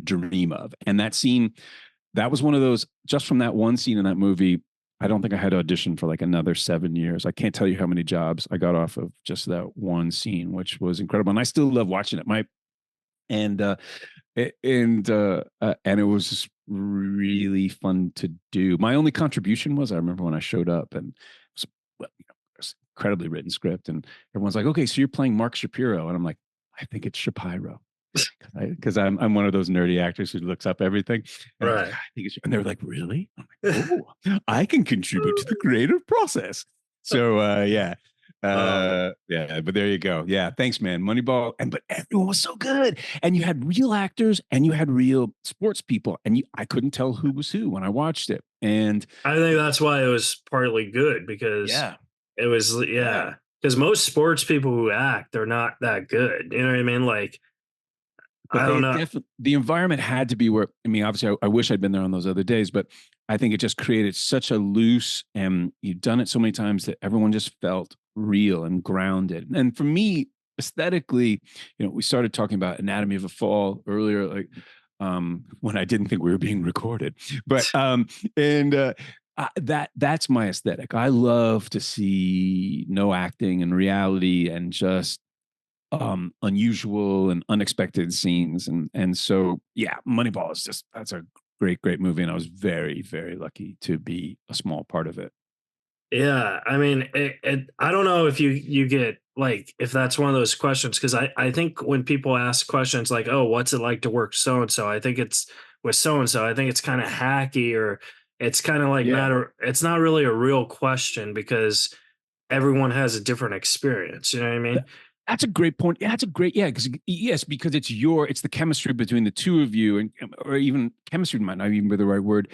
S3: dream of. And that scene, that was one of those, just from that one scene in that movie, I don't think I had auditioned for like another 7 years. I can't tell you how many jobs I got off of just that one scene, which was incredible. And I still love watching it. And it was just really fun to do. My only contribution was, I remember when I showed up, and it was incredibly written script, and everyone's like, okay, so you're playing Mark Shapiro. And I'm like, I think it's Shapiro. Because I'm one of those nerdy actors who looks up everything. And
S1: right.
S3: And they were like, really? I'm like, oh, I can contribute to the creative process. So yeah. But there you go. Yeah. Thanks, man. Moneyball. But everyone was so good. And you had real actors and you had real sports people. And I couldn't tell who was who when I watched it. And
S1: I think that's why it was partly good, because it was, because most sports people who act, they're not that good. You know what I mean? Like,
S3: but
S1: I don't know.
S3: The environment had to be where, I mean, obviously I wish I'd been there on those other days, but I think it just created such a loose, and you've done it so many times that everyone just felt real and grounded. And for me, aesthetically, we started talking about Anatomy of a Fall earlier, like when I didn't think we were being recorded, but that's my aesthetic. I love to see no acting and reality and just unusual and unexpected scenes. And so, yeah, Moneyball is that's a great movie. And I was very, very lucky to be a small part of it.
S1: Yeah. I mean, I don't know if you get, like, if that's one of those questions, because I think when people ask questions like, oh, what's it like to work so-and-so? I think it's with so-and-so, I think it's kind of hacky, or it's kind of like it's not really a real question, because everyone has a different experience. You know what I mean?
S3: That's a great point. Yeah, because it's the chemistry between the two of you, or even chemistry might not even be the right word.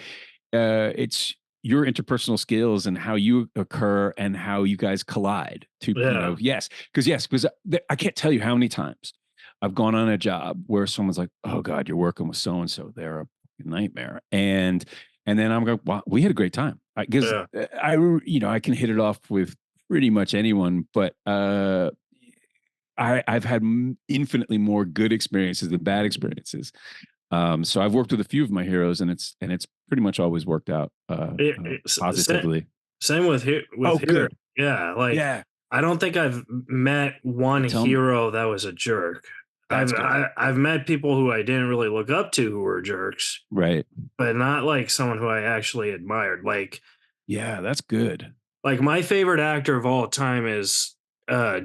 S3: It's your interpersonal skills and how you occur and how you guys collide. Because I can't tell you how many times I've gone on a job where someone's like, "Oh God, you're working with so and so. They're a nightmare," and then I'm going, "Wow, we had a great time." Because I can hit it off with pretty much anyone, but I've had infinitely more good experiences than bad experiences. So I've worked with a few of my heroes, and it's pretty much always worked out positively.
S1: Same with here.
S3: Good.
S1: Yeah, I don't think I've met one hero that was a jerk. I've met people who I didn't really look up to who were jerks,
S3: right?
S1: But not like someone who I actually admired. Like,
S3: yeah, that's good.
S1: Like, my favorite actor of all time is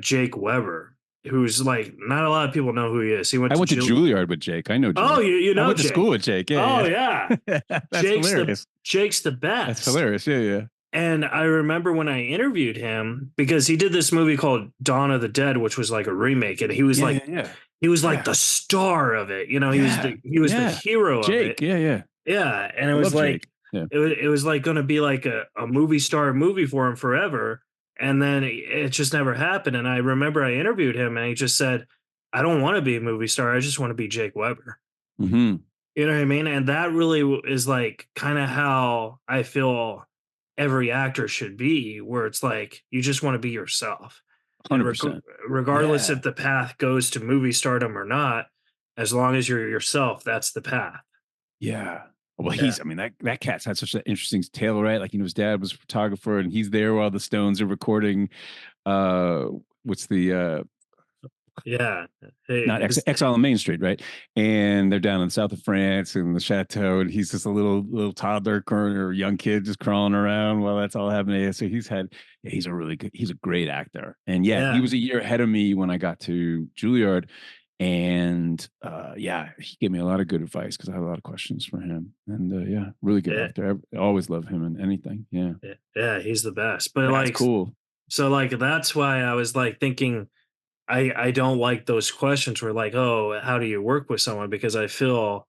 S1: Jake Weber, who's like, not a lot of people know who he is.
S3: I went to Juilliard with Jake. I know Jake.
S1: Oh, you know
S3: I went
S1: Jake.
S3: to school with Jake. Yeah.
S1: Oh, yeah.
S3: That's hilarious.
S1: Jake's the best.
S3: That's hilarious. Yeah.
S1: And I remember when I interviewed him, because he did this movie called Dawn of the Dead, which was like a remake, and he was he was like the star of it. He was the hero
S3: Jake,
S1: of it. Yeah. And it was like, it was like going to be like a movie star movie for him forever. And then it just never happened. And I remember I interviewed him, and he just said, I don't want to be a movie star. I just want to be Jake Weber.
S3: Mm-hmm.
S1: You know what I mean? And that really is like kind of how I feel every actor should be, where it's like you just want to be yourself. And
S3: 100%.
S1: regardless
S3: Yeah.
S1: if the path goes to movie stardom or not, as long as you're yourself, that's the path.
S3: Yeah. Well,
S1: Yeah.
S3: I mean, that cat's had such an interesting tale, right? Like, his dad was a photographer and he's there while the Stones are recording. Uh, what's the,
S1: Yeah. Hey,
S3: not Exile on Main Street, right? And they're down in the south of France in the chateau, and he's just a little toddler or young kid just crawling around while that's all happening. So yeah, he's a great actor. And yeah, he
S1: yeah.
S3: was a year ahead of me when I got to Juilliard. And yeah, he gave me a lot of good advice because I had a lot of questions for him. And yeah, really good
S1: Yeah.
S3: actor. I always love him in anything. Yeah,
S1: Yeah. Yeah. He's the best. But
S3: that's
S1: like,
S3: cool.
S1: so like, that's why I was like thinking, I don't like those questions where like, oh, how do you work with someone? Because I feel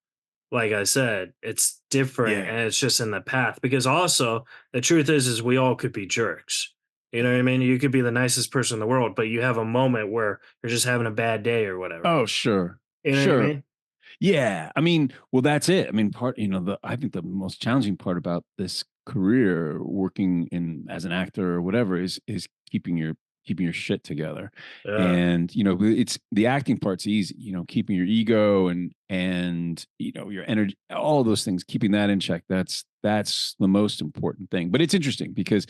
S1: like I said, it's different
S3: Yeah.
S1: and it's just in the path. Because also the truth is we all could be jerks. You know what I mean? You could be the nicest person in the world, but you have a moment where you're just having a bad day or whatever.
S3: Oh, sure,
S1: You know what I
S3: sure.
S1: mean?
S3: Yeah, I mean, well, that's it. I mean, I think the most challenging part about this career, working in as an actor or whatever, is keeping your shit together.
S1: Yeah.
S3: And it's the acting part's easy. Keeping your ego and your energy, all those things, keeping that in check. That's the most important thing. But it's interesting because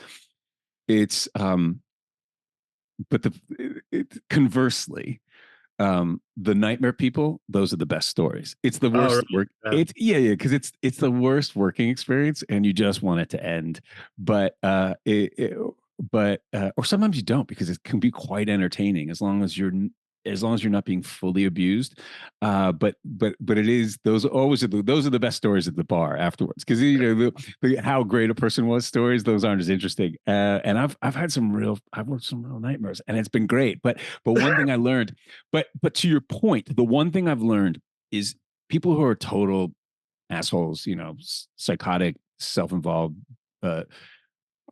S3: it's but conversely, the nightmare people, those are the best stories. It's the
S1: Oh,
S3: worst
S1: really?
S3: work.
S1: Yeah.
S3: It's yeah, because it's the worst working experience, and you just want it to end. But or sometimes you don't, because it can be quite entertaining as long as you're not being fully abused. But it is those are the best stories at the bar afterwards, because how great a person was stories, those aren't as interesting. And I've worked some real nightmares, and it's been great. But one thing I learned, but to your point, the one thing I've learned is people who are total assholes, psychotic, self-involved, uh,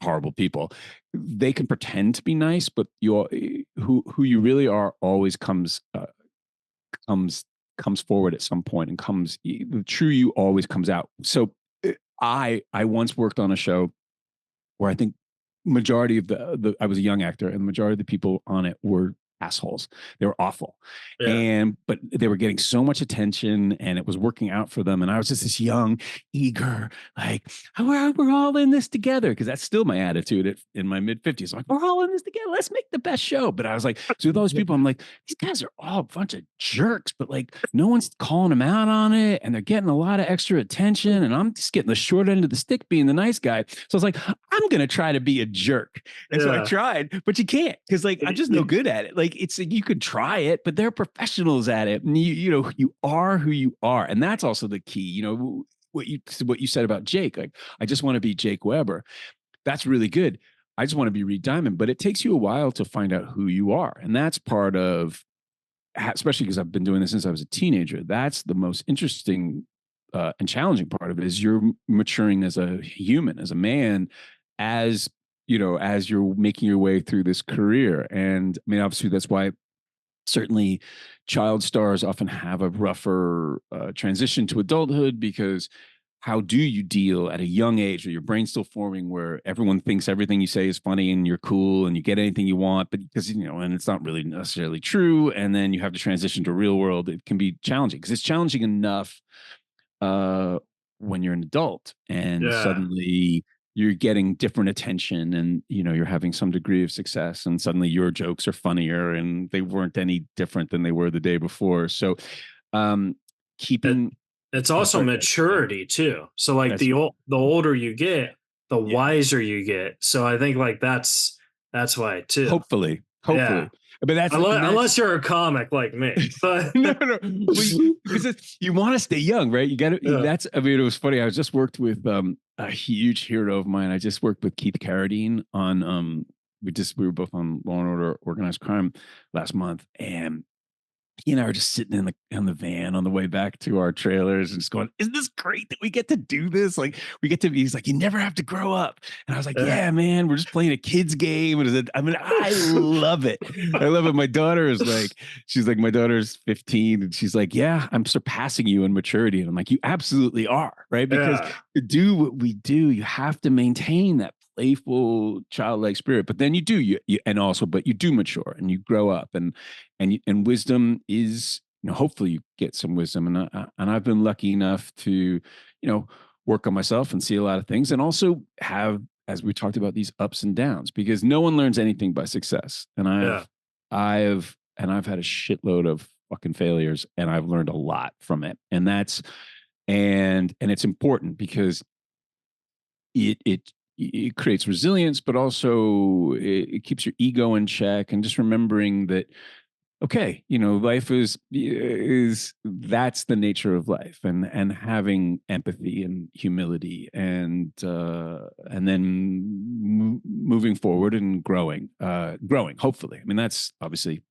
S3: horrible people, they can pretend to be nice, but who you really are always comes comes forward at some point, and the true you always comes out. So I once worked on a show where I think majority of the I was a young actor, and the majority of the people on it were assholes. They were awful.
S1: Yeah.
S3: But they were getting so much attention, and it was working out for them. And I was just this young, eager, like, we're all in this together. Because that's still my attitude in my mid-50s. I'm like, we're all in this together. Let's make the best show. But I was like, so with all those people, I'm like, these guys are all a bunch of jerks, but like no one's calling them out on it. And they're getting a lot of extra attention. And I'm just getting the short end of the stick being the nice guy. So I was like, I'm going to try to be a jerk. And so I
S1: Yeah.
S3: tried, but you can't, because like I'm just no good at it. Like you could try it, but they're professionals at it. And you are who you are. And that's also the key. What you said about Jake, like, I just want to be Jake Weber. That's really good. I just want to be Reed Diamond, but it takes you a while to find out who you are. And that's part of, especially because I've been doing this since I was a teenager. That's the most interesting and challenging part of it, is you're maturing as a human, as a man, as as you're making your way through this career. And I mean, obviously that's why certainly child stars often have a rougher transition to adulthood, because how do you deal at a young age where your brain's still forming, where everyone thinks everything you say is funny and you're cool and you get anything you want, but because and it's not really necessarily true, and then you have to transition to real world. It can be challenging, because it's challenging enough uh when you're an adult, and
S1: Yeah.
S3: suddenly you're getting different attention, and you're having some degree of success, and suddenly your jokes are funnier and they weren't any different than they were the day before. So um
S1: It,
S3: keeping
S1: it's
S3: oh,
S1: also
S3: sorry, yeah,
S1: maturity too. So like
S3: that's
S1: the older you get, the
S3: yeah,
S1: wiser you get. So I think like that's why too. Yeah.
S3: hopefully, but that's
S1: Unless you're a comic like me. But
S3: no, because you want to stay young, right? You got to.
S1: yeah.
S3: I mean, it was funny. I just worked with a huge hero of mine. I just worked with Keith Carradine on we were both on Law and Order Organized Crime last month, and he and I were just sitting in the van on the way back to our trailers and just going, isn't this great that we get to do this? Like we get to be, he's like, you never have to grow up. And I was like, yeah, man, we're just playing a kid's game. And I mean, I love it. I love it. My daughter is like, she's like, my daughter's 15 and she's like, yeah, I'm surpassing you in maturity. And I'm like, you absolutely are, right? Because to do what we do, you have to maintain that playful childlike spirit, but then you do but you do mature and you grow up and wisdom is, hopefully you get some wisdom. And I've been lucky enough to, work on myself and see a lot of things and also have, as we talked about, these ups and downs, because no one learns anything by success. And I've had a shitload of fucking failures and I've learned a lot from it. And it's important because it creates resilience, but also it keeps your ego in check, and just remembering that, okay, life is that's the nature of life, and having empathy and humility, and then moving forward and growing, hopefully. I mean, that's obviously,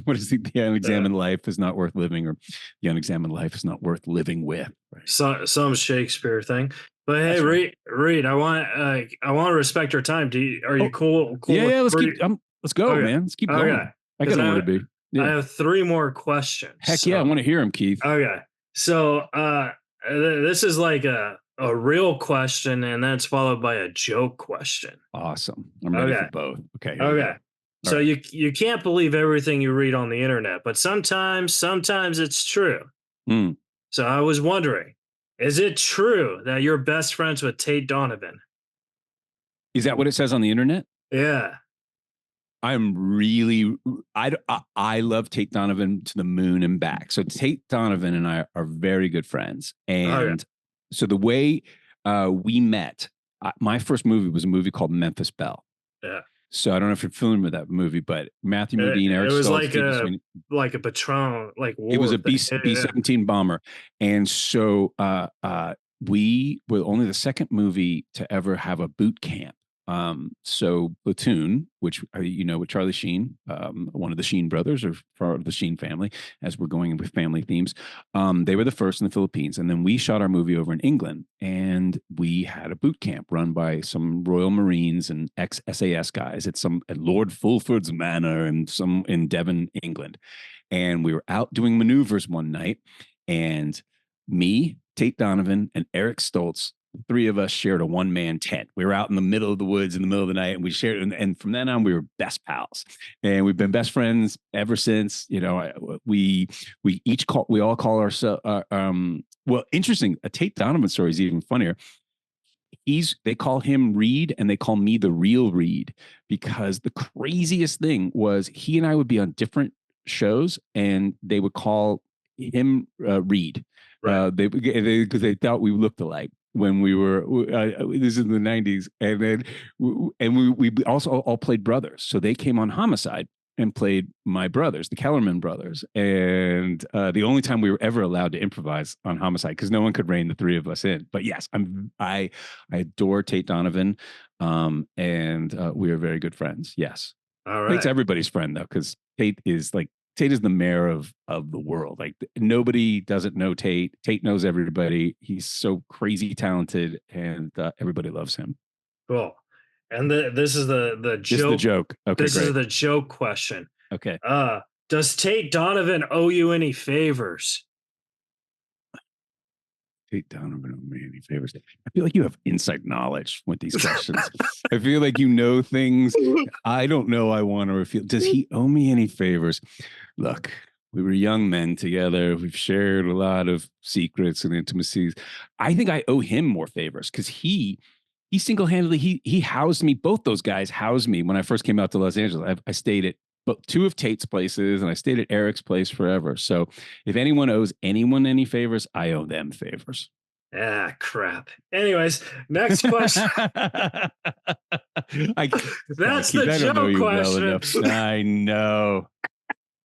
S3: what is the unexamined life is not worth living, or the unexamined life is not worth living with. Right?
S1: Some Shakespeare thing. But hey,
S3: right.
S1: Reed, I want to respect your time. Are you cool?
S3: Yeah, let's go,
S1: okay.
S3: man. Let's keep going.
S1: Okay.
S3: I got nowhere to be.
S1: Yeah. I have 3 more questions.
S3: Heck yeah, I want to hear them, Keith.
S1: Okay. So this is like a real question, and that's followed by a joke question.
S3: Awesome. I'm ready for both. Okay.
S1: Okay. So you can't believe everything you read on the internet, but sometimes it's true. So I was wondering, is it true that you're best friends with Tate Donovan?
S3: Is that what it says on the internet?
S1: Yeah.
S3: I love Tate Donovan to the moon and back. So Tate Donovan and I are very good friends. And so the way we met, my first movie was a movie called Memphis Belle.
S1: Yeah.
S3: So I don't know if you're familiar with that movie, but Matthew Modine, Eric
S1: it was
S3: Stoltz,
S1: like a Patron, like war.
S3: It was a B-17 bomber. And so we were only the second movie to ever have a boot camp. So Platoon, which with Charlie Sheen, one of the Sheen brothers, or part of the Sheen family, as we're going with family themes, they were the first in the Philippines, and then we shot our movie over in England, and we had a boot camp run by some Royal Marines and ex-SAS guys at Lord Fulford's Manor and some in Devon, England, and we were out doing maneuvers one night, and me, Tate Donovan, and Eric Stoltz, 3 of us shared a one-man tent. We were out in the middle of the woods in the middle of the night, and we shared, and from then on, we were best pals, and we've been best friends ever since. We all call ourselves. Well, interesting. A Tate Donovan story is even funnier. They call him Reed, and they call me the real Reed, because the craziest thing was he and I would be on different shows, and they would call him Reed. Right. Because they thought we looked alike when we were this is in the 90s, and then we also all played brothers. So they came on Homicide and played my brothers, the Kellerman brothers, and the only time we were ever allowed to improvise on Homicide, because no one could rein the 3 of us in. But yes, I adore Tate Donovan, and we are very good friends. Yes. All right. Tate's everybody's friend, though, because Tate is the mayor of the world. Like, nobody doesn't know Tate. Tate knows everybody. He's so crazy talented, and everybody loves him.
S1: Cool. And this is the joke.
S3: This is the joke. Okay,
S1: this is the joke question.
S3: Okay.
S1: Does Tate Donovan owe you any favors?
S3: Tate Donovan owe me any favors? I feel like you have inside knowledge with these questions. I feel like you know things I don't know. I want to reveal. Does he owe me any favors? Look, we were young men together. We've shared a lot of secrets and intimacies. I think I owe him more favors, because he single-handedly, he housed me. Both those guys housed me when I first came out to Los Angeles. I stayed at 2 of Tate's places, and I stayed at Eric's place forever. So if anyone owes anyone any favors, I owe them favors.
S1: Ah, crap. Anyways, next question. That's the joke question.
S3: Well, I know.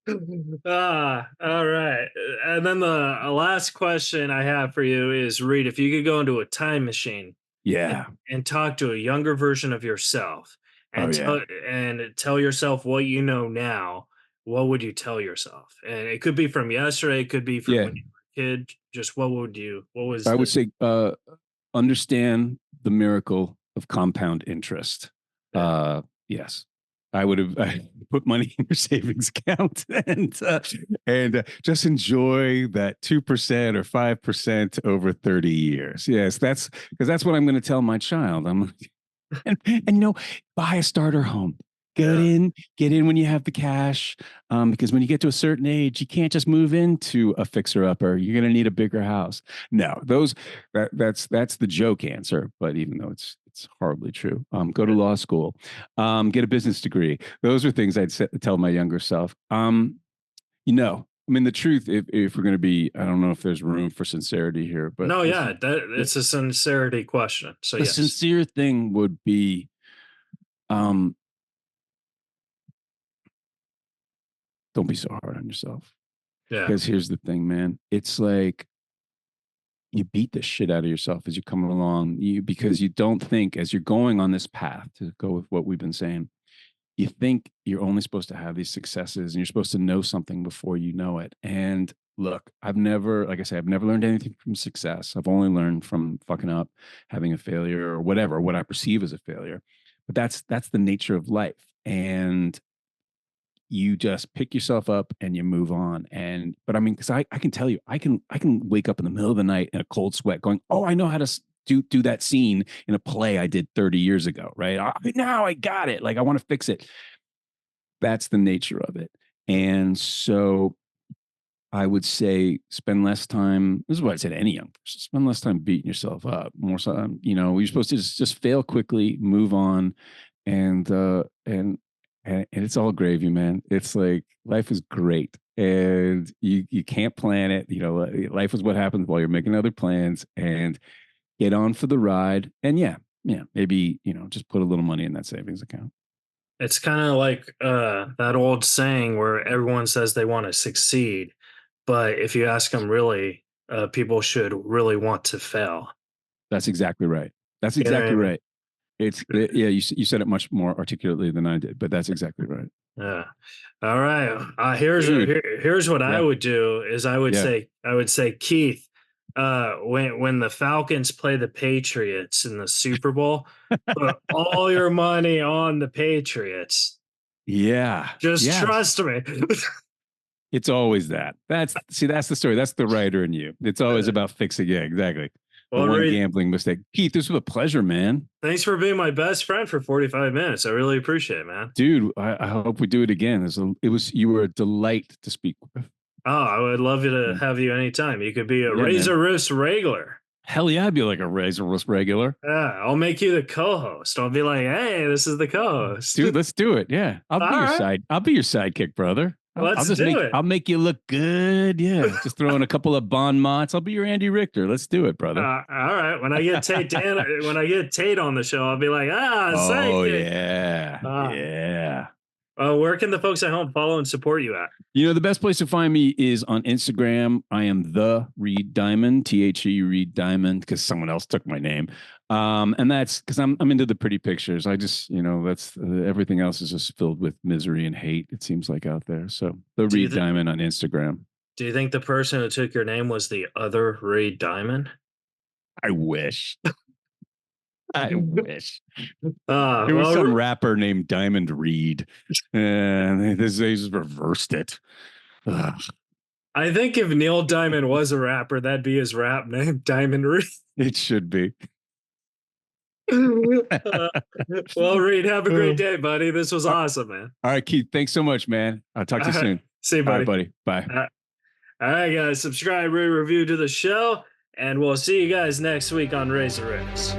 S1: All right. And then the last question I have for you is, Reed, if you could go into a time machine, and talk to a younger version of yourself, and tell yourself what you know now, what would you tell yourself? And it could be from yesterday, it could be from
S3: Yeah,
S1: when you were a kid. Just what was
S3: I would
S1: the
S3: say understand the miracle of compound interest.
S1: yeah.
S3: Yes, I would have put money in your savings account and just enjoy that 2% or 5% over 30 years. Yes, that's because that's what I'm going to tell my child. And buy a starter home.
S1: Yeah.
S3: Get in when you have the cash, because when you get to a certain age, you can't just move into a fixer upper. You're going to need a bigger house. No, that's the joke answer. But even though it's horribly true, go to law school, get a business degree. Those are things tell my younger self. I mean, the truth, if we're going to be, I don't know if there's room for sincerity here, but
S1: No, yeah, that
S3: the,
S1: it's a sincerity question. So
S3: the
S1: yes.
S3: sincere thing would be, um, don't be so hard on yourself.
S1: Yeah.
S3: Because here's the thing, man. It's like you beat the shit out of yourself as you come along. Because you don't think as you're going on this path, to go with what we've been saying, you think you're only supposed to have these successes and you're supposed to know something before you know it. And look, like I say, I've never learned anything from success. I've only learned from fucking up, having a failure or whatever, what I perceive as a failure. But that's the nature of life. And you just pick yourself up and you move on. But I mean, because I can tell you, I can wake up in the middle of the night in a cold sweat going, oh, I know how to do that scene in a play I did 30 years ago, right? Now I got it. Like, I want to fix it. That's the nature of it. And so I would say spend less time. This is what I say to any young person: spend less time beating yourself up. More so, you're supposed to just fail quickly, move on, and it's all gravy, man. It's like life is great, and you can't plan it. Life is what happens while you're making other plans, and get on for the ride. And yeah, maybe just put a little money in that savings account.
S1: It's kind of like that old saying where everyone says they want to succeed, but if you ask them really, people should really want to fail.
S3: That's exactly right. That's
S1: You know what
S3: exactly
S1: I mean?
S3: right. Yeah. You said it much more articulately than I did, but that's exactly right,
S1: Yeah. All right.
S3: dude.
S1: Here's what I
S3: Yeah,
S1: would do is
S3: yeah.
S1: I would say Keith, when the Falcons play the Patriots in the Super Bowl, put all your money on the Patriots.
S3: Yeah.
S1: Just
S3: Yes.
S1: trust me.
S3: It's always that. That's the story. That's the writer in you. It's always about fixing. Yeah, exactly. The
S1: Well,
S3: one
S1: Reed,
S3: gambling mistake. Keith, this was a pleasure, man.
S1: thanks for being my best friend for 45 minutes. I really appreciate it, man.
S3: Dude, I hope we do it again. You were a delight to speak with.
S1: Oh, I would love you to
S3: Yeah,
S1: have you anytime. You could be a
S3: yeah, man.
S1: Razor Roost regular.
S3: Hell yeah, I'd be like a Razor regular.
S1: Yeah, I'll make you the co-host. I'll be like, hey, this is the co-host.
S3: Dude, let's do it. Yeah.
S1: All right,
S3: I'll be your sidekick, brother. I'll
S1: let's
S3: just
S1: do it.
S3: I'll make you look good. Yeah. Just throw in a couple of Bon Mots. I'll be your Andy Richter. Let's do it, brother.
S1: All right. When I get when I get Tate on the show, I'll be like,
S3: Oh
S1: psychic.
S3: yeah.
S1: Uh,
S3: Yeah.
S1: where can the folks at home follow and support you at?
S3: The best place to find me is on Instagram. I am the Reed Diamond, THE Reed Diamond, because someone else took my name. And that's because I'm into the pretty pictures. I just, that's everything else is just filled with misery and hate, it seems like, out there. So the Reed Diamond on Instagram.
S1: Do you think the person who took your name was the other Reed Diamond?
S3: I wish. I wish.
S1: Uh,
S3: There was
S1: well,
S3: some rapper named Diamond Reed, and they just reversed it. Ugh,
S1: I think if Neil Diamond was a rapper, that'd be his rap name, Diamond Reed.
S3: it should be.
S1: Well, Reed, have a great day, buddy. This was awesome, man.
S3: All right, Keith. Thanks so much, man. I'll talk to you soon.
S1: See you,
S3: All right,
S1: buddy.
S3: buddy. Bye.
S1: All right, guys. Subscribe, rate, review to the show, and we'll see you guys next week on Resurgence.